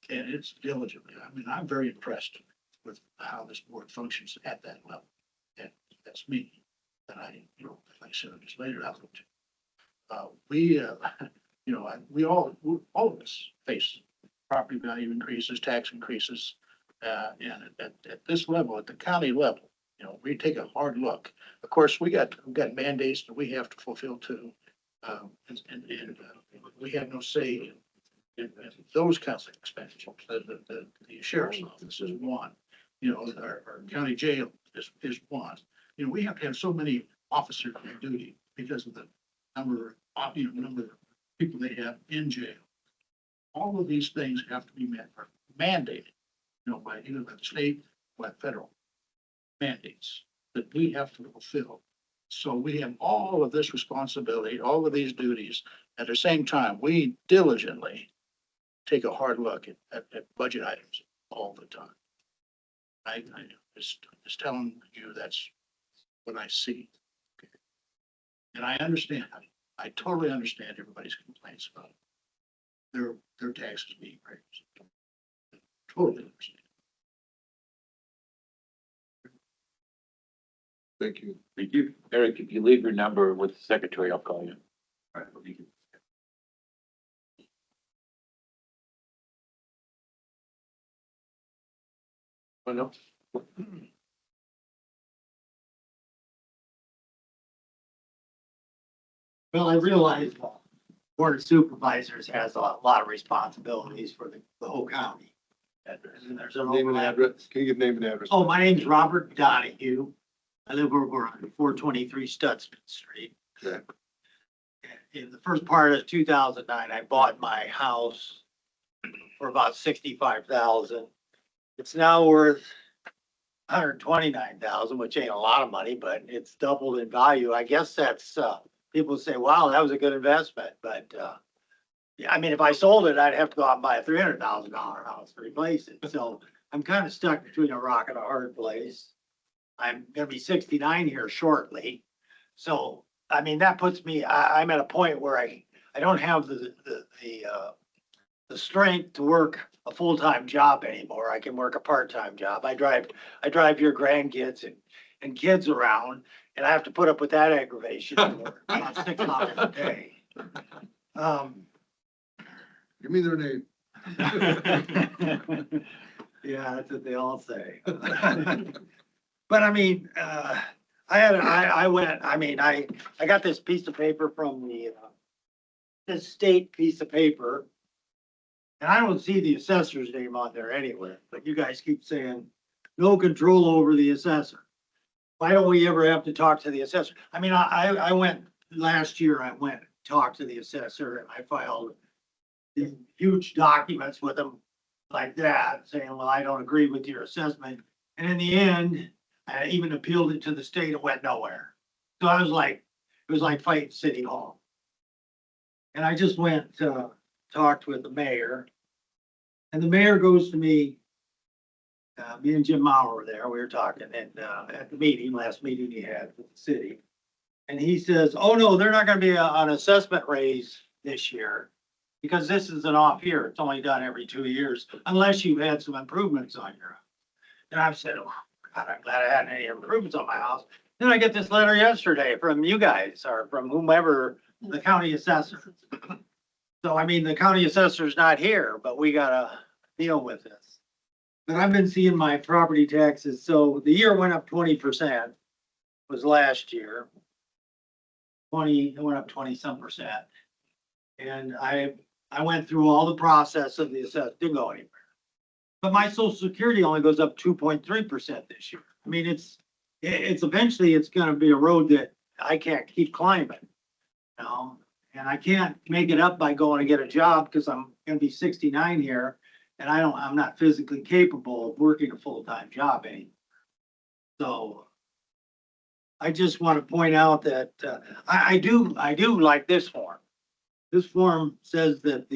And it's diligently. I mean, I'm very impressed with how this board functions at that level. And that's me. And like I said, just laid it out. We all of us face property value increases, tax increases. And at this level, at the county level, we take a hard look. Of course, we've got mandates that we have to fulfill too. And we have no say in those kinds of expenditures. The sheriff's office is one, our county jail is one. We have to have so many officers on duty because of the number of people they have in jail. All of these things have to be met, or mandated, by either by the state or by federal mandates that we have to fulfill. So we have all of this responsibility, all of these duties. At the same time, we diligently take a hard look at budget items all the time. I just telling you that's what I see. Okay. And I understand, I totally understand everybody's complaints about their taxes being raised. Totally understand. Thank you. Thank you. Eric, if you leave your number with the secretary, I'll call you. All right, thank you. Well, I realize Board of Supervisors has a lot of responsibilities for the whole county. And there's an Name and overlap. address. Can you give name and address? Oh, my name's Robert Donahue. I live over on 423 Stutzman Street. Okay. In the first part of 2009, I bought my house for about 65,000. It's now worth 129,000, which ain't a lot of money, but it's doubled in value. I guess that's, people say, wow, that was a good investment, but, yeah, I mean, if I sold it, I'd have to go out and buy a $300,000 house to replace it. So I'm kind of stuck between a rock and a hard place. I'm gonna be 69 here shortly. So I mean, that puts me, I'm at a point where I don't have the strength to work a full-time job anymore. I can work a part-time job. I drive your grandkids and kids around, and I have to put up with that aggravation for about 6 hours a day. Give me their name. Yeah, that's what they all say. But I mean, I went, I mean, I got this piece of paper from this state piece of paper. And I don't see the assessor's name on there anywhere, but you guys keep saying no control over the assessor. Why don't we ever have to talk to the assessor? I mean, I went, last year I went, talked to the assessor and I filed these huge documents with them like that, saying, well, I don't agree with your assessment. And in the end, I even appealed it to the state, it went nowhere. So I was like, it was like fighting City Hall. And I just went, talked with the mayor. And the mayor goes to me, me and Jim Mauer were there, we were talking at the meeting, last meeting he had with the city. And he says, oh no, they're not gonna be an assessment raise this year. Because this is an off year, it's only done every 2 years, unless you've had some improvements on your house. And I've said, oh, God, I'm glad I hadn't any improvements on my house. Then I get this letter yesterday from you guys, or from whomever, the county assessor. So, I mean, the county assessor's not here, but we gotta deal with this. But I've been seeing my property taxes, so the year went up 20%, was last year. It went up 20-some%. And I went through all the process of the assessment, didn't go anywhere. But my social security only goes up 2.3% this year. I mean, it's eventually it's gonna be a road that I can't keep climbing. You know, and I can't make it up by going to get a job because I'm gonna be 69 here. And I'm not physically capable of working a full-time job anymore. So I just want to point out that I do like this form. This form says that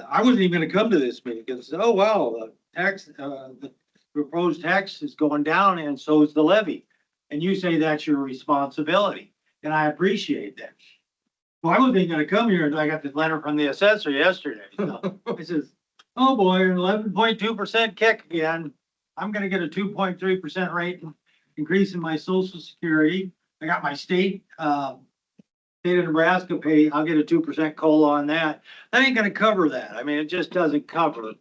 I wasn't even gonna come to this meeting because, oh, wow, the proposed tax is going down and so is the levy. And you say that's your responsibility, and I appreciate that. Well, I wasn't even gonna come here until I got this letter from the assessor yesterday. So I says, oh boy, 11.2% kick again. I'm gonna get a 2.3% rate increase in my social security. I got my state of Nebraska pay. I'll get a 2% COLA on that. That ain't gonna cover that. I mean, it just doesn't cover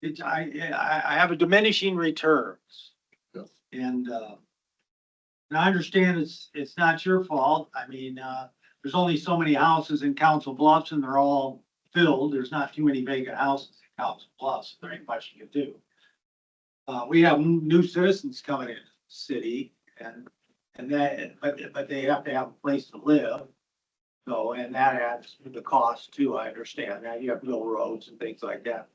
it. I have a diminishing returns. Yes. And I understand it's not your fault. I mean, there's only so many houses in Council Bluffs and they're all filled. There's not too many vacant houses in Council Bluffs. There ain't much you can do. We have new citizens coming in the city but they have to have a place to live. So, and that adds to the cost too. I understand that you have to build roads and things like that.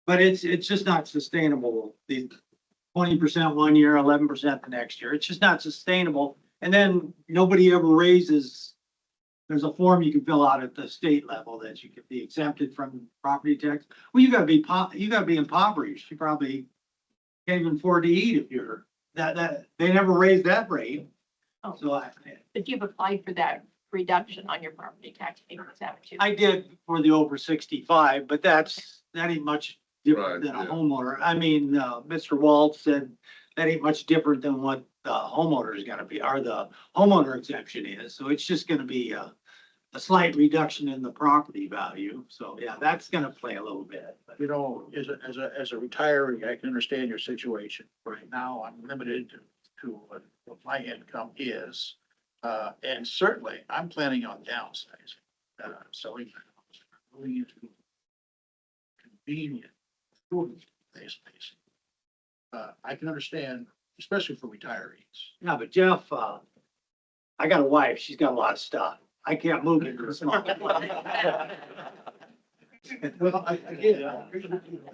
But it's just not sustainable. The 20% one year, 11% the next year. It's just not sustainable. And then nobody ever raises. There's a form you can fill out at the state level that you can be exempted from property tax. Well, you gotta be impoverished. You probably can't even afford to eat if you're that they never raised that rate. Oh. So But you've applied for that reduction on your property tax payments, haven't you? I did for the over 65, but that ain't much different Right, than a yeah. homeowner. I mean, Mr. Walt said that ain't much different than what the homeowner is gonna be, or the homeowner exemption is. So it's just gonna be a slight reduction in the property value. So yeah, that's gonna play a little bit. But You know, as a retiree, I can understand your situation. Right now, I'm limited to what my income is. And certainly, I'm planning on downsizing, selling my house, moving into convenient, space. I can understand, especially for retirees. yeah, but Jeff, I got a wife. She's got a lot of stuff. I can't move into a small. Well, again,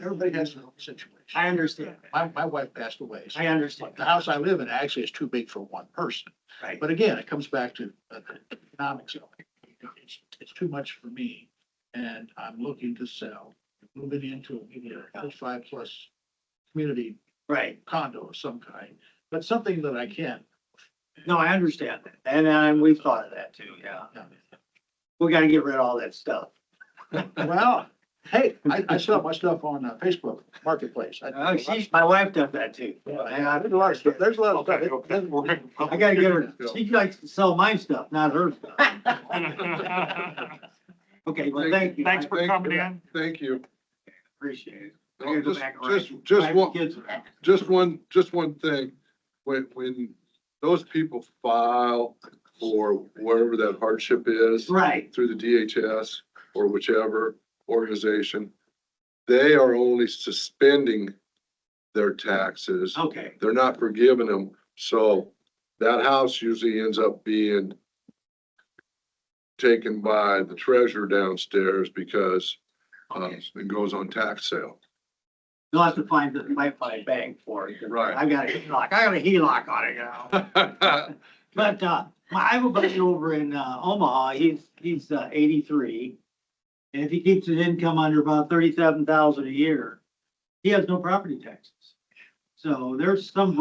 everybody has their own situation. I understand. My wife passed away. So I understand. the house I live in actually is too big for one person. Right. But again, it comes back to the economics of it. It's too much for me, and I'm looking to sell, moving into maybe a 5+ community Right. condo of some kind, but something that I can No, I understand that. And we've thought of that too, yeah. We gotta get rid of all that stuff. Well, hey, I sell my stuff on Facebook Marketplace. Oh, my wife does that too. Yeah, there's a lot of stuff, there's a lot of stuff. I gotta get her, she likes to sell my stuff, not her stuff. Okay, well, thank you. Thanks for coming in. Thank you. Appreciate it. I No, gotta go just- back just- around. just I have one- kids. Just one thing, when those people file for wherever that hardship is. Right, Through the DHS or whichever organization, they are only suspending their taxes. okay, They're not forgiving them, so that house usually ends up being taken by the treasurer downstairs because okay. it goes on tax sale. You'll have to might find a bank for it. Right. I got a HELOC on it now. But, I have a buddy over in, Omaha, he's 83. And if he keeps his income under about 37,000 a year, he has no property taxes. So there's some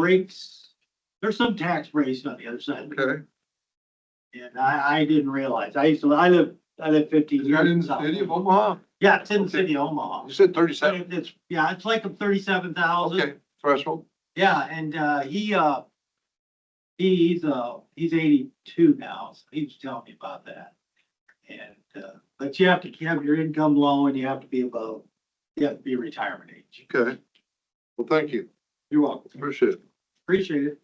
tax breaks on the other side. Okay, And I didn't realize, I live 15 is years. that in in the South city of Omaha. Omaha? Yeah, it's in the Okay. city of Omaha. You said But 37, it's like 37,000. okay, threshold. Yeah, and he's 82 now, so he was telling me about that. And but you have to have your income low and you have to be retirement age. Okay, well, thank you, You're welcome. appreciate it. Appreciate it.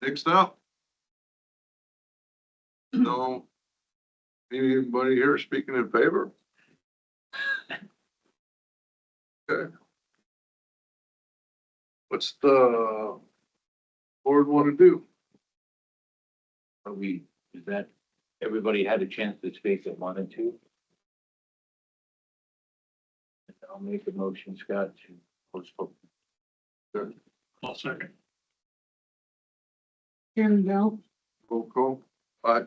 Next up. No. Anybody here speaking in favor? Okay. What's the board want to do? Is that, everybody had a chance to speak that wanted to? I'll make a motion, Scott, to postpone. I'll second. Chairman Belt, Roll call. Aye.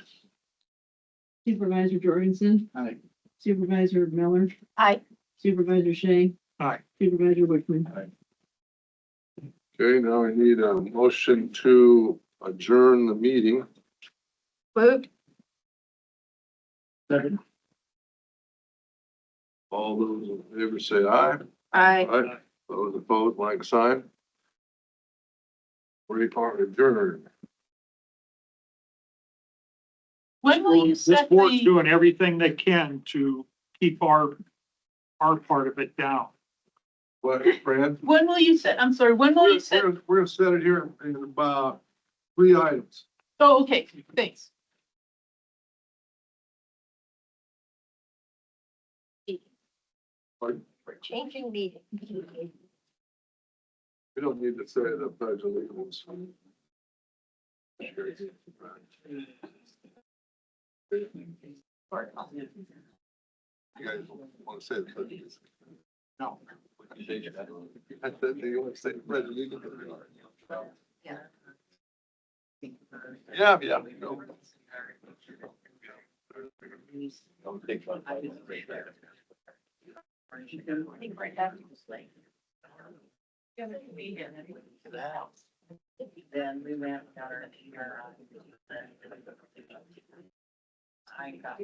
Supervisor Jorgensen. Aye. Supervisor Miller, Aye. Supervisor Shea. Aye. Supervisor Wickman. Okay, now I need a motion to adjourn the meeting. Moved. Second. All those in favor say aye. Aye. Aye. Those opposed, like sign. We are adjourned. When will you This set board's the, doing everything they can to keep our part of it down. What, Fran? when will you set, I'm sorry, when will you set? We're gonna set it here in about 3 items. Oh, okay, thanks. Pardon? We're changing meeting. We don't need to say the pledge of allegiance. You guys want to say the pledge of allegiance? No. I said, do you want to say the pledge of allegiance? Yeah. Yeah, no. Don't take one. I think right after this lake. Then we went and got our. I got.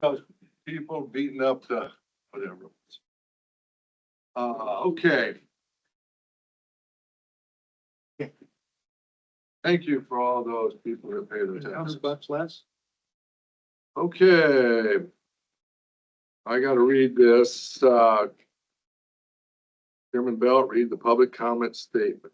Those people beating up the, whatever. Okay. Thank you for all those people that pay their taxes. $100 less. Okay. I gotta read this, Chairman Belt, read the public comment statement.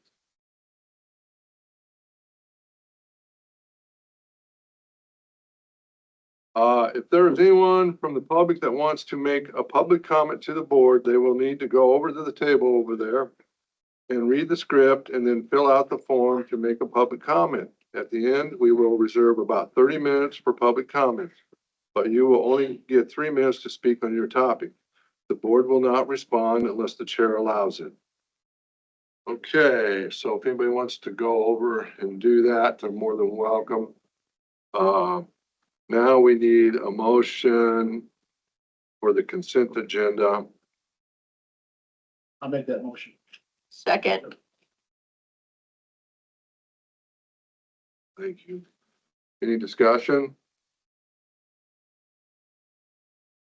If there is anyone from the public that wants to make a public comment to the board, they will need to go over to the table over there and read the script and then fill out the form to make a public comment. At the end, we will reserve about 30 minutes for public comments, but you will only get 3 minutes to speak on your topic. The board will not respond unless the chair allows it. Okay, so if anybody wants to go over and do that, they're more than welcome. Now we need a motion for the consent agenda. I'll make that motion. Second, Thank you. Any discussion?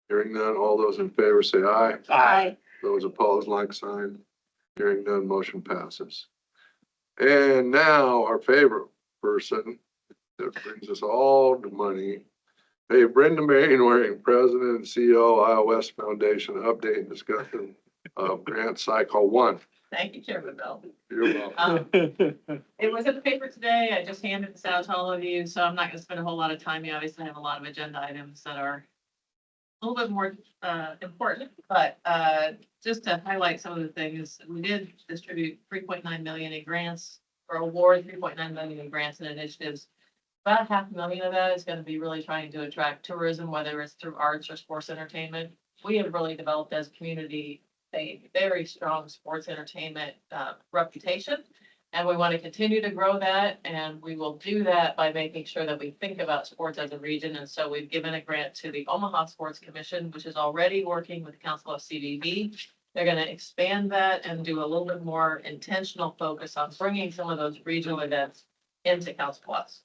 Hearing none, all those in favor say aye. aye. Those opposed, like sign. Hearing none, motion passes. And now our favorite person that brings us all the money. Hey, Brenda Mainwaring, President and CEO, Iowa West Foundation, update and discussion of grant cycle 1. Thank you, Chairman Bell. You're welcome. It was in the paper today. I just handed this out to all of you, so I'm not gonna spend a whole lot of time. You obviously have a lot of agenda items that are a little bit more important, but just to highlight some of the things, we did distribute 3.9 million in grants or award 3.9 million in grants and initiatives. About $500,000 of that is gonna be really trying to attract tourism, whether it's through arts or sports entertainment. We have really developed as a community a very strong sports entertainment reputation. And we want to continue to grow that, and we will do that by making sure that we think about sports as a region. And so we've given a grant to the Omaha Sports Commission, which is already working with the Council of CVB. They're going to expand that and do a little bit more intentional focus on bringing some of those regional events into Council Bluffs.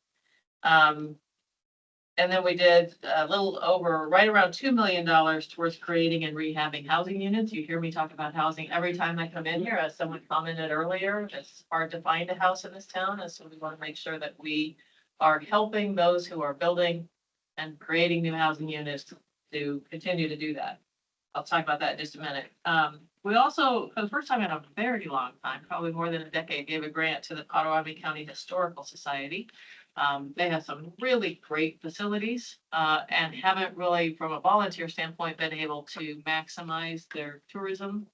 And then we did a little over, right around $2 million towards creating and rehabbing housing units. You hear me talk about housing every time I come in here. As someone commented earlier, it's hard to find a house in this town. And so we want to make sure that we are helping those who are building and creating new housing units to continue to do that. I'll talk about that in just a minute. We also, for the first time in a very long time, probably more than a decade, gave a grant to the Potawatomi County Historical Society. They have some really great facilities and haven't really, from a volunteer standpoint, been able to maximize their tourism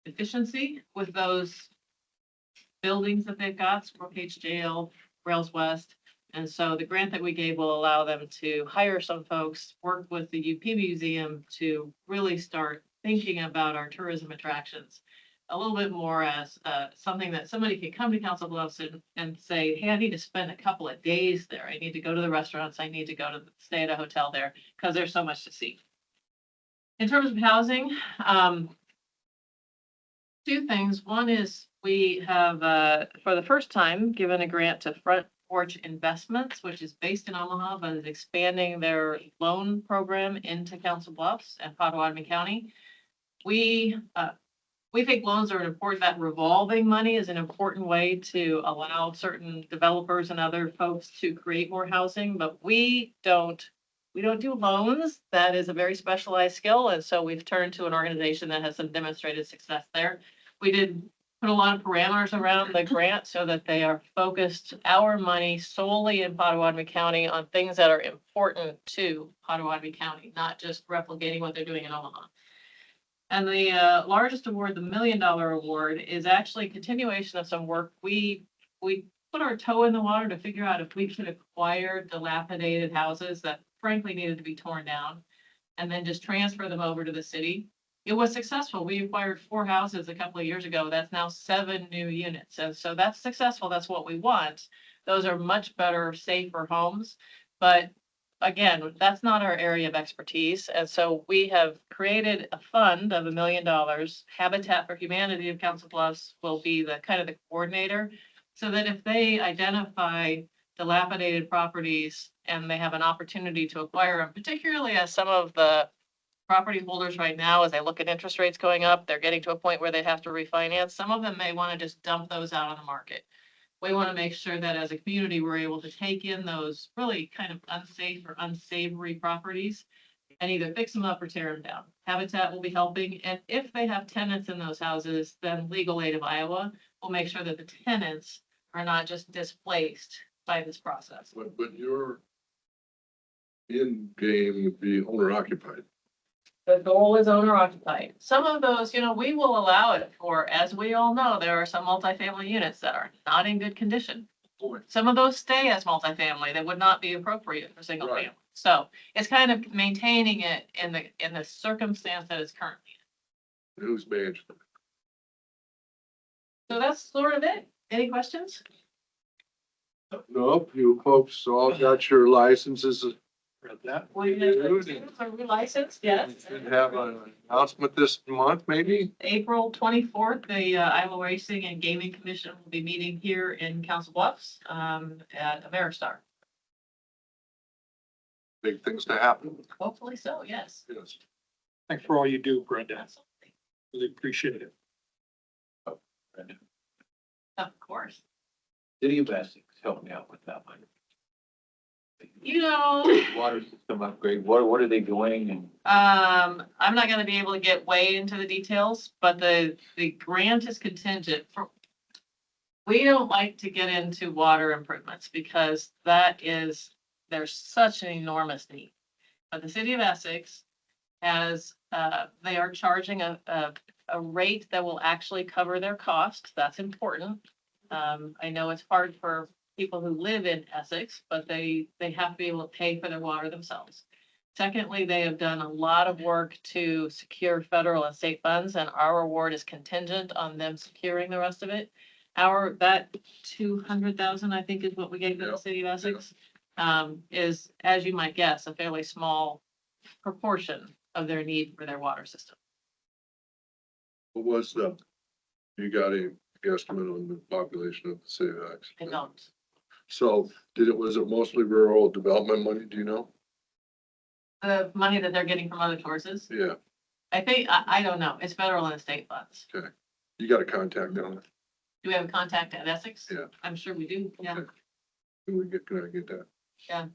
efficiency with those buildings that they've got, Squirrel Cage Jail, Rails West. And so the grant that we gave will allow them to hire some folks, work with the UP Museum to really start thinking about our tourism attractions a little bit more as something that somebody can come to Council Bluffs and say, hey, I need to spend a couple of days there. I need to go to the restaurants. I need to go to stay at a hotel there because there's so much to see. In terms of housing, two things. One is we have, for the first time, given a grant to Front Porch Investments, which is based in Omaha, but is expanding their loan program into Council Bluffs and Potawatomi County. We think loans are important. That revolving money is an important way to allow certain developers and other folks to create more housing, but we don't do loans. That is a very specialized skill. And so we've turned to an organization that has some demonstrated success there. We did put a lot of parameters around the grant so that they are focused our money solely in Potawatomi County on things that are important to Potawatomi County, not just replicating what they're doing in Omaha. And the largest award, the $1 million award, is actually a continuation of some work. We put our toe in the water to figure out if we could acquire dilapidated houses that frankly needed to be torn down and then just transfer them over to the city. It was successful. We acquired 4 houses a couple of years ago. That's now 7 new units. And so that's successful. That's what we want. Those are much better, safer homes. But again, that's not our area of expertise. And so we have created a fund of $1 million. Habitat for Humanity of Council Bluffs will be the kind of the coordinator so that if they identify dilapidated properties and they have an opportunity to acquire them, particularly as some of the property holders right now, as they look at interest rates going up, they're getting to a point where they have to refinance. Some of them may want to just dump those out on the market. We want to make sure that as a community, we're able to take in those really kind of unsafe or unsavory properties and either fix them up or tear them down. Habitat will be helping, and if they have tenants in those houses, then Legal Aid of Iowa will make sure that the tenants are not just displaced by this process. But your end game would be owner occupied. The goal is owner occupied. Some of those, we will allow it for, as we all know, there are some multifamily units that are not in good condition. Some of those stay as multifamily that would not be appropriate for single Right. family. So it's kind of maintaining it in the circumstance that it's currently in. Who's managing? So that's sort of it. Any questions? Nope, you folks all got your licenses. Read that. Well, you are we licensed? Yes. Should have an announcement this month, maybe? April 24th, the Iowa Racing and Gaming Commission will be meeting here in Council Bluffs at Ameristar. Big things to happen. Hopefully so, yes. Yes. Thanks for all you do, Brenda. Absolutely. Really appreciate it. Of course. City of Essex, help me out with that one. Water system upgrade, what are they doing and? I'm not gonna be able to get way into the details, but the grant is contingent for. We don't like to get into water improvements because there's such an enormous need. But the city of Essex has, they are charging a rate that will actually cover their cost. That's important. I know it's hard for people who live in Essex, but they have to be able to pay for their water themselves. Secondly, they have done a lot of work to secure federal and state funds, and our award is contingent on them securing the rest of it. That 200,000, I think, is what we gave to the city of Essex, is, as you might guess, a fairly small proportion of their need for their water system. What was you got a guesstimate on the population of the city of Essex? I don't. So was it mostly rural development money? Do you know? The money that they're getting from other sources, Yeah, I think, I don't know. It's federal and state funds. you got a contact on it. Do we have a contact at Essex? Yeah. I'm sure we do, yeah. Okay. Can I get that?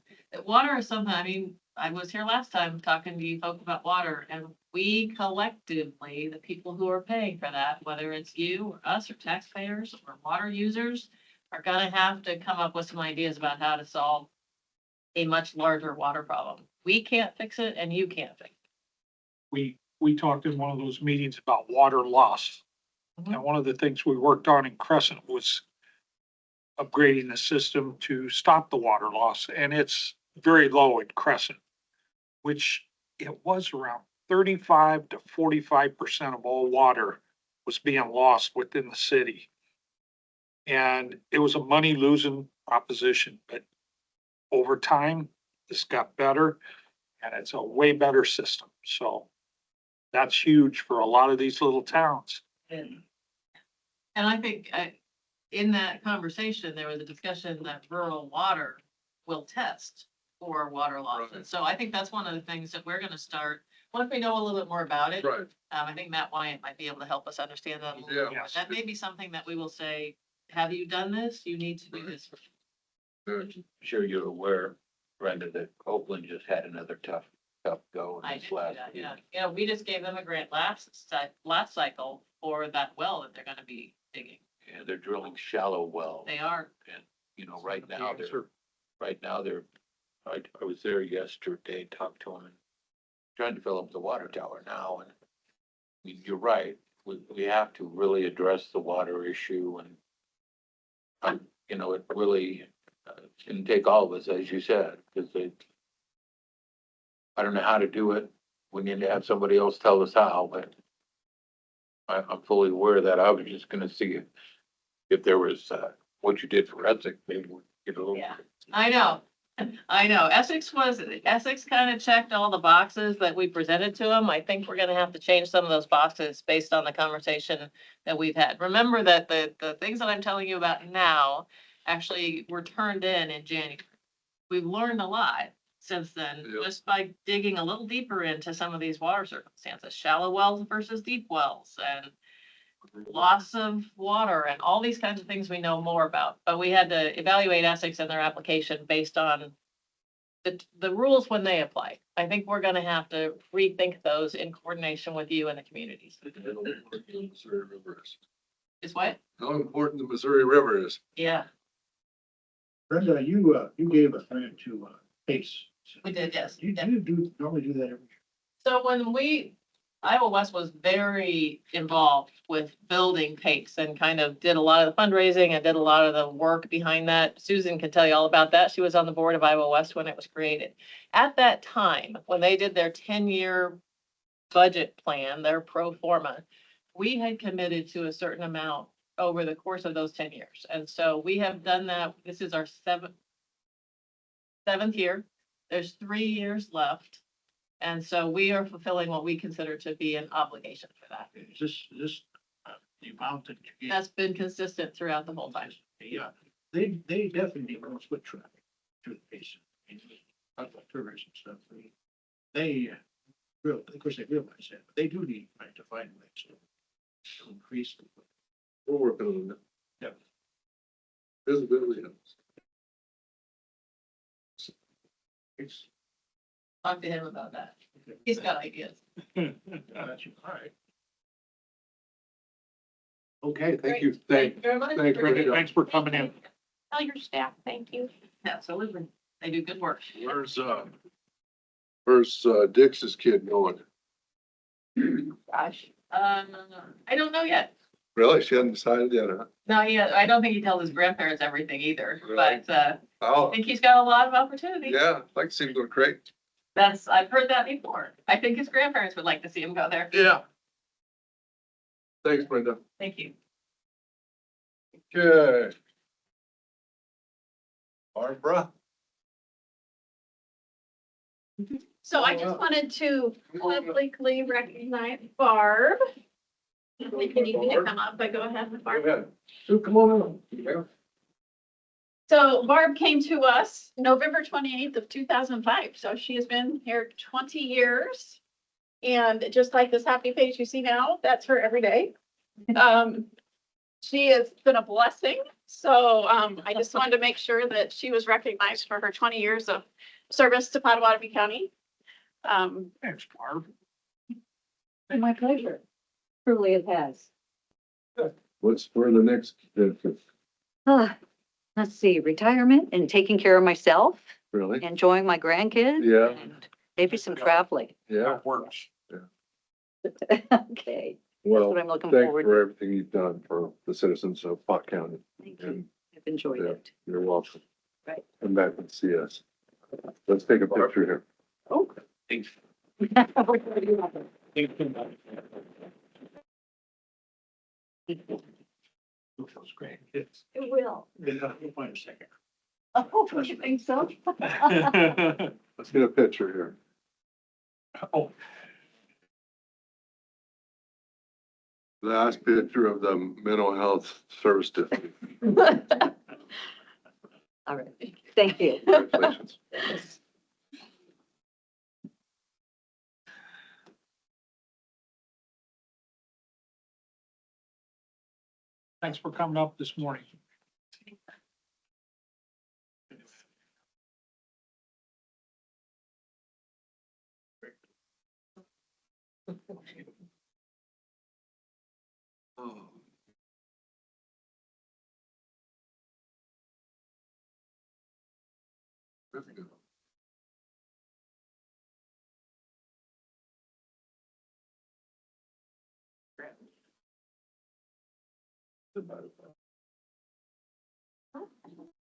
Water is something, I was here last time talking to you folks about water, and we collectively, the people who are paying for that, whether it's you or us or taxpayers or water users, are gonna have to come up with some ideas about how to solve a much larger water problem. We can't fix it and you can't fix it. We talked in one of those meetings about water loss. Mhm. And one of the things we worked on in Crescent was upgrading the system to stop the water loss, and it's very low in Crescent, which it was around 35 to 45% of all water was being lost within the city. And it was a money losing proposition, but over time, this got better and it's a way better system. So that's huge for a lot of these little towns. And I think in that conversation, there was a discussion that rural water will test for water loss. Right. And so I think that's one of the things that we're gonna start, once we know a little bit more about it. Right. I think Matt Wyatt might be able to help us understand that a little Yeah. bit more. That may be something that we will say, have you done this? You need to do this. I'm sure you're aware, Brenda, that Oakland just had another tough go I in this did do last that, year. yeah. We just gave them a grant last cycle for that well that they're gonna be digging. Yeah, they're drilling shallow wells. They are. Right now, I was there yesterday, talked to them, and trying to fill up the water tower now, and I mean, you're right, we have to really address the water issue, and it really can take all of us, as you said, because I don't know how to do it. We need to have somebody else tell us how, but I'm fully aware of that. I was just gonna see if there was, what you did for Essex, maybe we get a little. Yeah. I know. Essex kind of checked all the boxes that we presented to them. I think we're gonna have to change some of those boxes based on the conversation that we've had. Remember that the things that I'm telling you about now actually were turned in January. We've learned a lot since then, Yep. just by digging a little deeper into some of these water circumstances, shallow wells versus deep wells and loss of water and all these kinds of things we know more about. But we had to evaluate Essex and their application based on the rules when they apply. I think we're gonna have to rethink those in coordination with you and the communities. Missouri River is. Is what? How important the Missouri River is. Yeah, Brenda, you gave a grant to, Pace. we did, yes. You, Yeah. you normally do that every year. So when Iowa West was very involved with building PACE and kind of did a lot of the fundraising and did a lot of the work behind that. Susan can tell you all about that. She was on the board of Iowa West when it was created. At that time, when they did their 10-year budget plan, their pro forma, we had committed to a certain amount over the course of those 10 years. And so we have done that. This is our seventh year. There's 3 years left. And so we are fulfilling what we consider to be an obligation for that. Is this, the amount that you gave? That's been consistent throughout the whole time. Yeah, they definitely want to split traffic to the Pace. Tourists and stuff. They, real, of course, they realize that, but they do need, right, to find ways to increase. We're working on that. Yep. Visibility. It's, Talk to him about that. He's got ideas. all right. Okay, thank you. Thank you very much. thanks for Appreciate it. Thanks for coming in. Tell your staff, thank you. Absolutely. They do good work. Where's Dix's kid going? Gosh. I don't know yet. Really? She hadn't decided yet, huh? No, I don't think he tells his grandparents everything either, Right. but, I Oh, think he's got a lot of opportunity. yeah, I'd like to see him go great. I've heard that before. I think his grandparents would like to see him go there. Yeah. Thanks, Brenda. Thank you. Okay. Barbara? So I just wanted to publicly recognize Barb. If you need me to come up, but go ahead with Barb. Go ahead. So come on in. So Barb came to us November 28th of 2005. So she has been here 20 years. And just like this happy face you see now, that's her every day. She has been a blessing. So I just wanted to make sure that she was recognized for her 20 years of service to Pottawatomie County. Thanks, Barb. My pleasure. Truly it has. What's for the next, Let's see, retirement and taking care of myself, really? enjoying my grandkids. Yeah. And maybe some traveling. Yeah. That works. Okay, that's Well, what I'm looking thanks forward for to. everything you've done for the citizens of Pot County. Thank you. And I've enjoyed yeah, it. you're welcome. Right. Come back and see us. Let's take a picture here. Oh. Thanks. Those grandkids. It will. Yeah, you'll find a second. Oh, you think so? Let's get a picture here. Oh, Last picture of the mental health service district. All right, thank you. Congratulations. thanks for coming up this morning. Oh. Very good.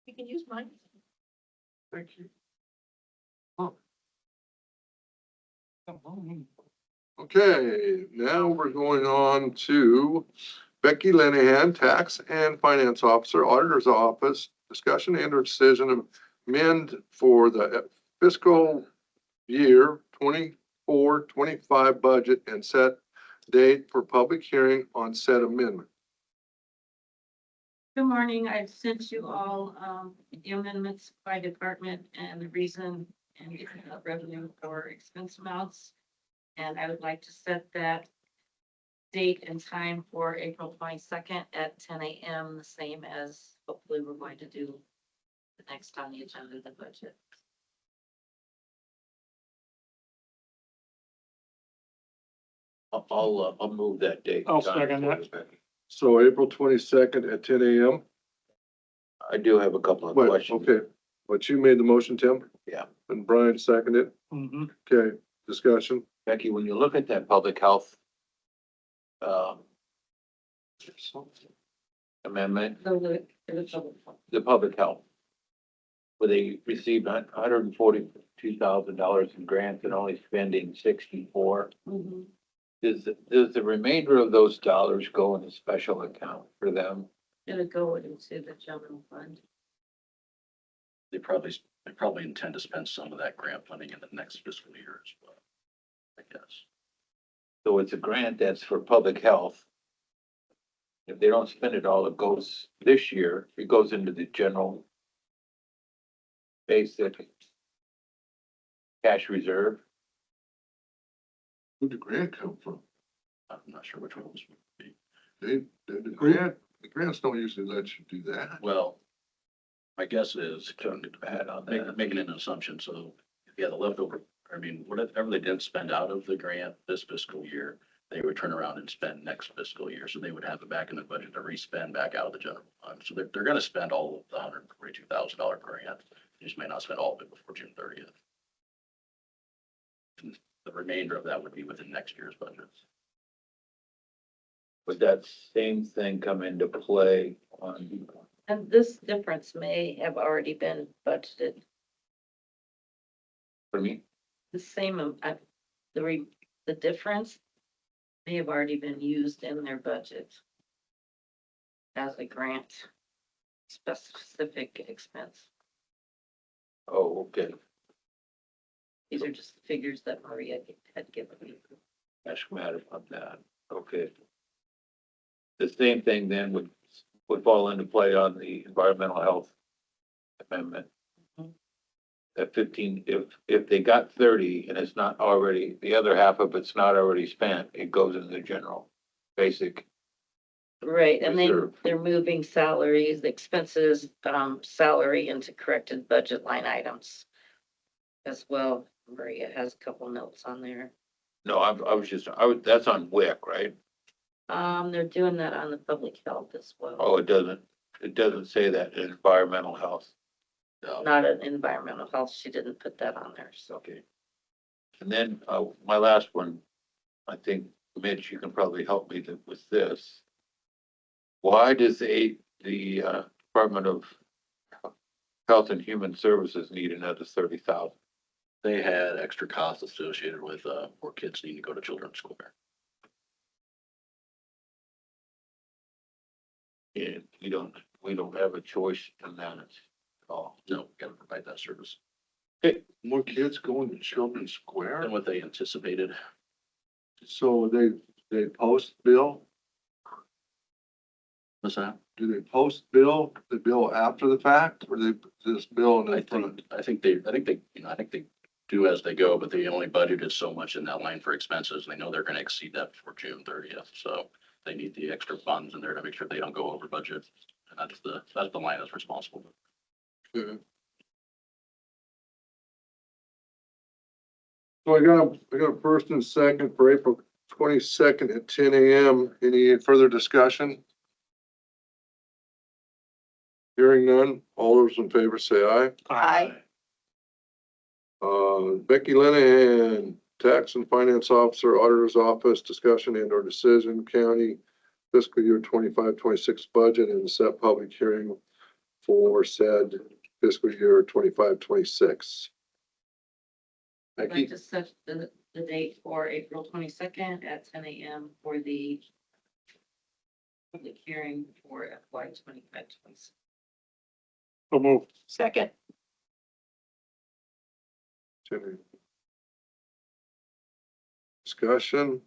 You can use mine. Thank you. Okay, now we're going on to Becky Lenahan, Tax and Finance Officer, Auditor's Office, discussion and or decision of amend for the fiscal year 24-25 budget and set date for public hearing on said amendment. Good morning. I've sent you all the amendments by department and the reason and revenue or expense amounts. And I would like to set that date and time for April 22nd at 10 a.m., the same as hopefully we're going to do the next on the agenda, the budget. I'll move that date. I'll second that. So April 22nd at 10 a.m. I do have a couple of Wait, questions. okay, but you made the motion, Tim? Yeah. And Brian seconded. Mm-hmm. Okay, discussion. Becky, when you look at that public health amendment, So the public health, where they received $142,000 in grants and only spending 64. Mhm. Does the remainder of those dollars go in a special account for them? It'll go into the general fund. They probably intend to spend some of that grant funding in the next fiscal year as well, I guess. So it's a grant that's for public health. If they don't spend it all, it goes this year, it goes into the general basic cash reserve. Where'd the grant come from? I'm not sure which one was. The grants don't usually let you do that. Well, my guess is, Bad on that. making an assumption, so if you had the leftover, I mean, whatever they didn't spend out of the grant this fiscal year, they would turn around and spend next fiscal year, so they would have it back in the budget to re-spend back out of the general fund. So they're gonna spend all of the $142,000 grant, they just may not spend all of it before June 30th. And the remainder of that would be within next year's budget. Would that same thing come into play on, And this difference may have already been budgeted. for me? The same, the difference may have already been used in their budget as a grant specific expense. Oh, okay. These are just the figures that Maria had given me. Ask Matt about that. Okay. The same thing then would fall into play on the environmental health amendment. Mhm. At 15, if they got 30 and it's not already, the other half of it's not already spent, it goes in the general basic. Right, and Reserve. they're moving salaries, expenses, salary into corrected budget line items as well. Maria has a couple notes on there. No, that's on WIC, right? They're doing that on the public health as well, Oh, it doesn't say that in environmental health. No. not an environmental health. She didn't put that on there, so. Okay. And then, my last one, I think, Mitch, you can probably help me with this. Why does the Department of Health and Human Services need another 30,000? They had extra costs associated with, more kids needing to go to children's square. And we don't have a choice in that at all. No, we gotta provide that service. More kids going to Children's Square? And what they anticipated, So they post bill? what's that? Do they post bill, the bill after the fact, or they just bill in the front? I think they do as they go, but they only budgeted so much in that line for expenses. And they know they're gonna exceed that before June 30th, so they need the extra funds in there to make sure they don't go over budget. And that's the line that's responsible. Okay. So I got a first and second for April 22nd at 10 a.m. Any further discussion? Hearing none, all those in favor say aye. Aye. Becky Lenahan, Tax and Finance Officer, Auditor's Office, discussion and or decision, county fiscal year 25-26 budget and set public hearing for said fiscal year 25-26. I'd like Becky, to set the date for April 22nd at 10 a.m. for the public hearing for FY 25-26. So move. Second. discussion.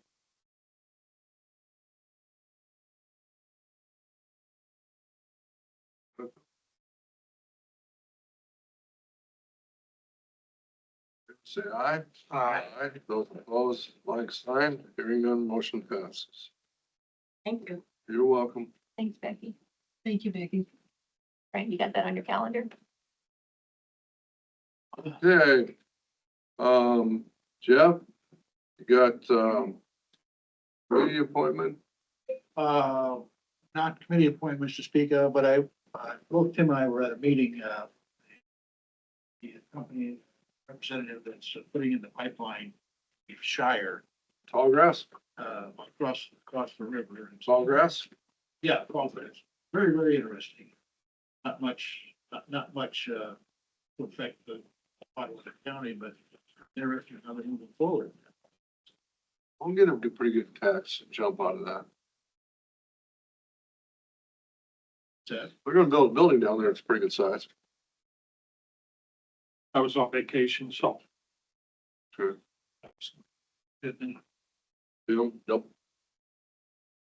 Say aye. Aye. Those opposed, like sign, hearing none, motion passes. Thank you. You're welcome. Thanks, Becky. Thank you, Becky. Right, you got that on your calendar? Okay. Jeff, you got, committee appointment? Not committee appointments to speak of, but both Tim and I were at a meeting, the company representative that's putting in the pipeline, Shire, Tall grass? across the river. Tall grass? Yeah, conference. Very, very interesting. Not much to affect the Ottawa County, but interesting how they're moving forward. I'll get him to pretty good tax jump out of that. So, They're gonna build a building down there. It's pretty good size. I was on vacation, so. Sure. Didn't- Yep.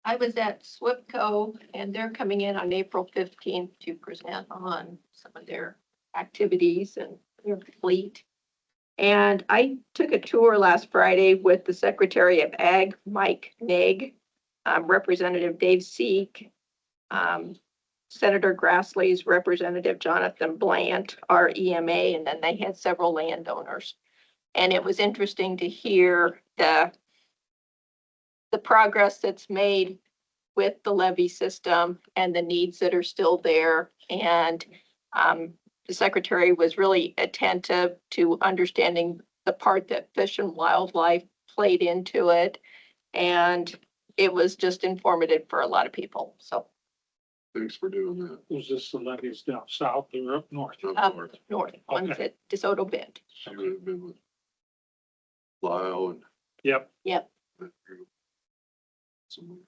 I was at SWIPCO and they're coming in on April 15th to present on some of their activities and their fleet. And I took a tour last Friday with the Secretary of Ag, Mike Neg, Representative Dave Seek, Senator Grassley's Representative Jonathan Blant, our EMA, and then they had several landowners. And it was interesting to hear the progress that's made with the levee system and the needs that are still there. And the secretary was really attentive to understanding the part that Fish and Wildlife played into it. And it was just informative for a lot of people. So Thanks for doing that. Was this the levees down south or up north? Up up north. north, ones Okay. at DeSoto Bend. She would have been with Lyle and Yep. Yep. that group. Some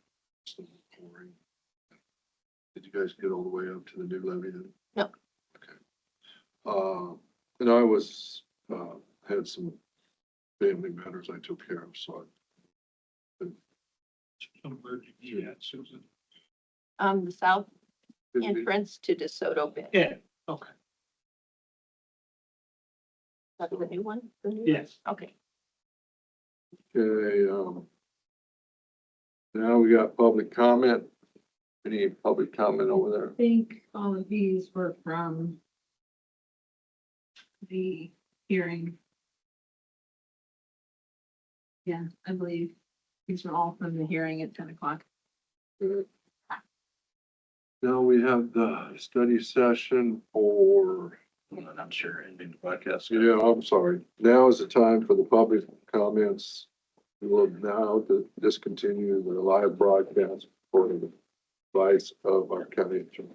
pouring. Did you guys get all the way up to the new levee then? No. Okay. And I was, had some family matters I took care of, so Where did you be at, Susan? The south I. entrance to DeSoto Bend. Yeah, okay. That's the new one? The new one? Yes. Okay. Okay, now we got public comment. Any public comment over there? I think all of these were from the hearing. Yeah, I believe these were all from the hearing at 10 o'clock. Now we have the study session for, I'm sure ending the podcast. yeah, I'm sorry. Now is the time for the public comments. We will now discontinue the live broadcast for the advice of our county attorney.